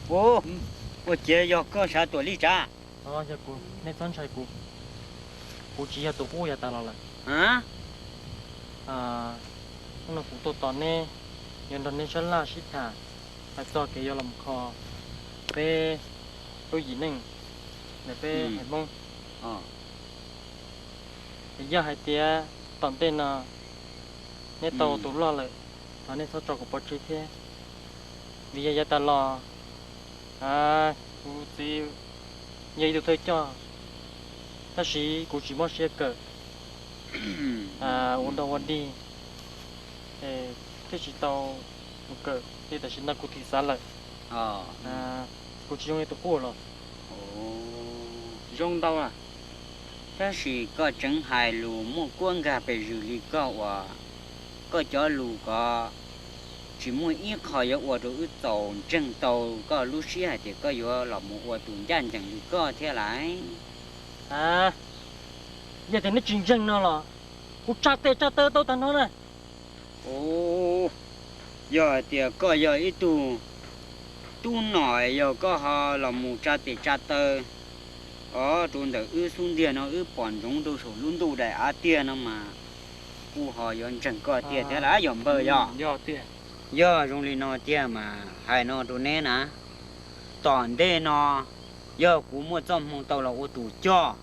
ô chế giờ có sao tuổi lý trả giờ cô nên phân sai cô chỉ là tụi cô giờ ta là hả hôm nay cũng tụi tao nè nhân tao nên sẽ là shit thà phải cho cái giờ làm kho về tôi gì nè để về hay mong bây giờ hay tia tận tên là nên tàu tụi lo lại và nên sao cho cái bớt chi thế bây giờ ta lo cô chỉ vậy được thôi cho ta chỉ muốn xe cờ ổn đâu ổn đi thế chỉ tàu một cờ thì ta chỉ nói cô thì xa lại cô chỉ dùng cái tổ rồi dùng đâu à ta chỉ có chẳng hài lù mua quân gà về rửa lý có cho lù có chỉ mua ít khỏi ở đồ tàu chân tàu có lúc xí thì có vô là một ở tuần gian chẳng được có thế lại giờ thì nó chính chân nó là cô cha tơ tao thằng nó này giờ thì có giờ ít tu nổi giờ có họ là một cha tơ tuần đầu xuống tiền nó bọn chúng tôi số luôn tu để tiền nó mà cô họ giờ chẳng có tiền thế là dòm bờ giờ tiền giờ trong li nó tiền mà hai nó tụi nè nè toàn đây nó giờ cú mua trong mong tàu là ô tủ cho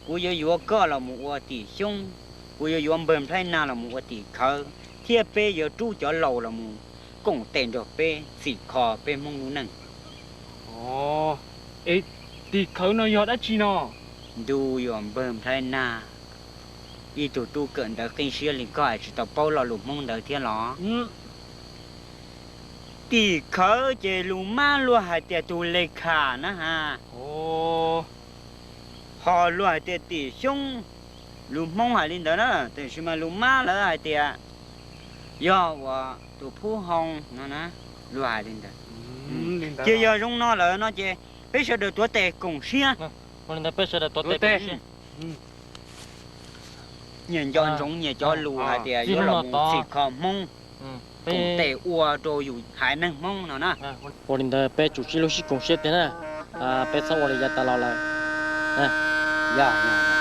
cú giờ vừa có là một ô tỷ sung cú giờ vừa bơm thay na là một ô tỷ khờ thiệp pe giờ chú cho lầu là một cùng tiền được pe xịt kho pe mong luôn nè ê tỷ khờ nó giờ đã chi nó du vừa bơm thay na y tụi tu cận đã kinh xưa liền coi chỉ tàu bao là lục mong đợi thiên ló tỷ khờ chế lù ma lùa hai tiệt tu lê khả na ha họ lùa tiệt tỷ sung lù mông hải linh đó đó từ khi mà lù má lỡ hải tiệt do và tụ phú hồng nó nè lù hải linh đó chỉ giờ rung nó lỡ nó chỉ bây giờ được tuổi tệ cùng xia còn là bây giờ là tuổi tệ nhìn cho rung nhìn cho lù hải tiệt do là một xịt khom mông cùng tệ ua rồiอยู่hải năng mông nó nè còn là bây chủ chỉ lúc chỉ cùng xia thế nè bây sau rồi giờ ta lao lại nè dạ dạ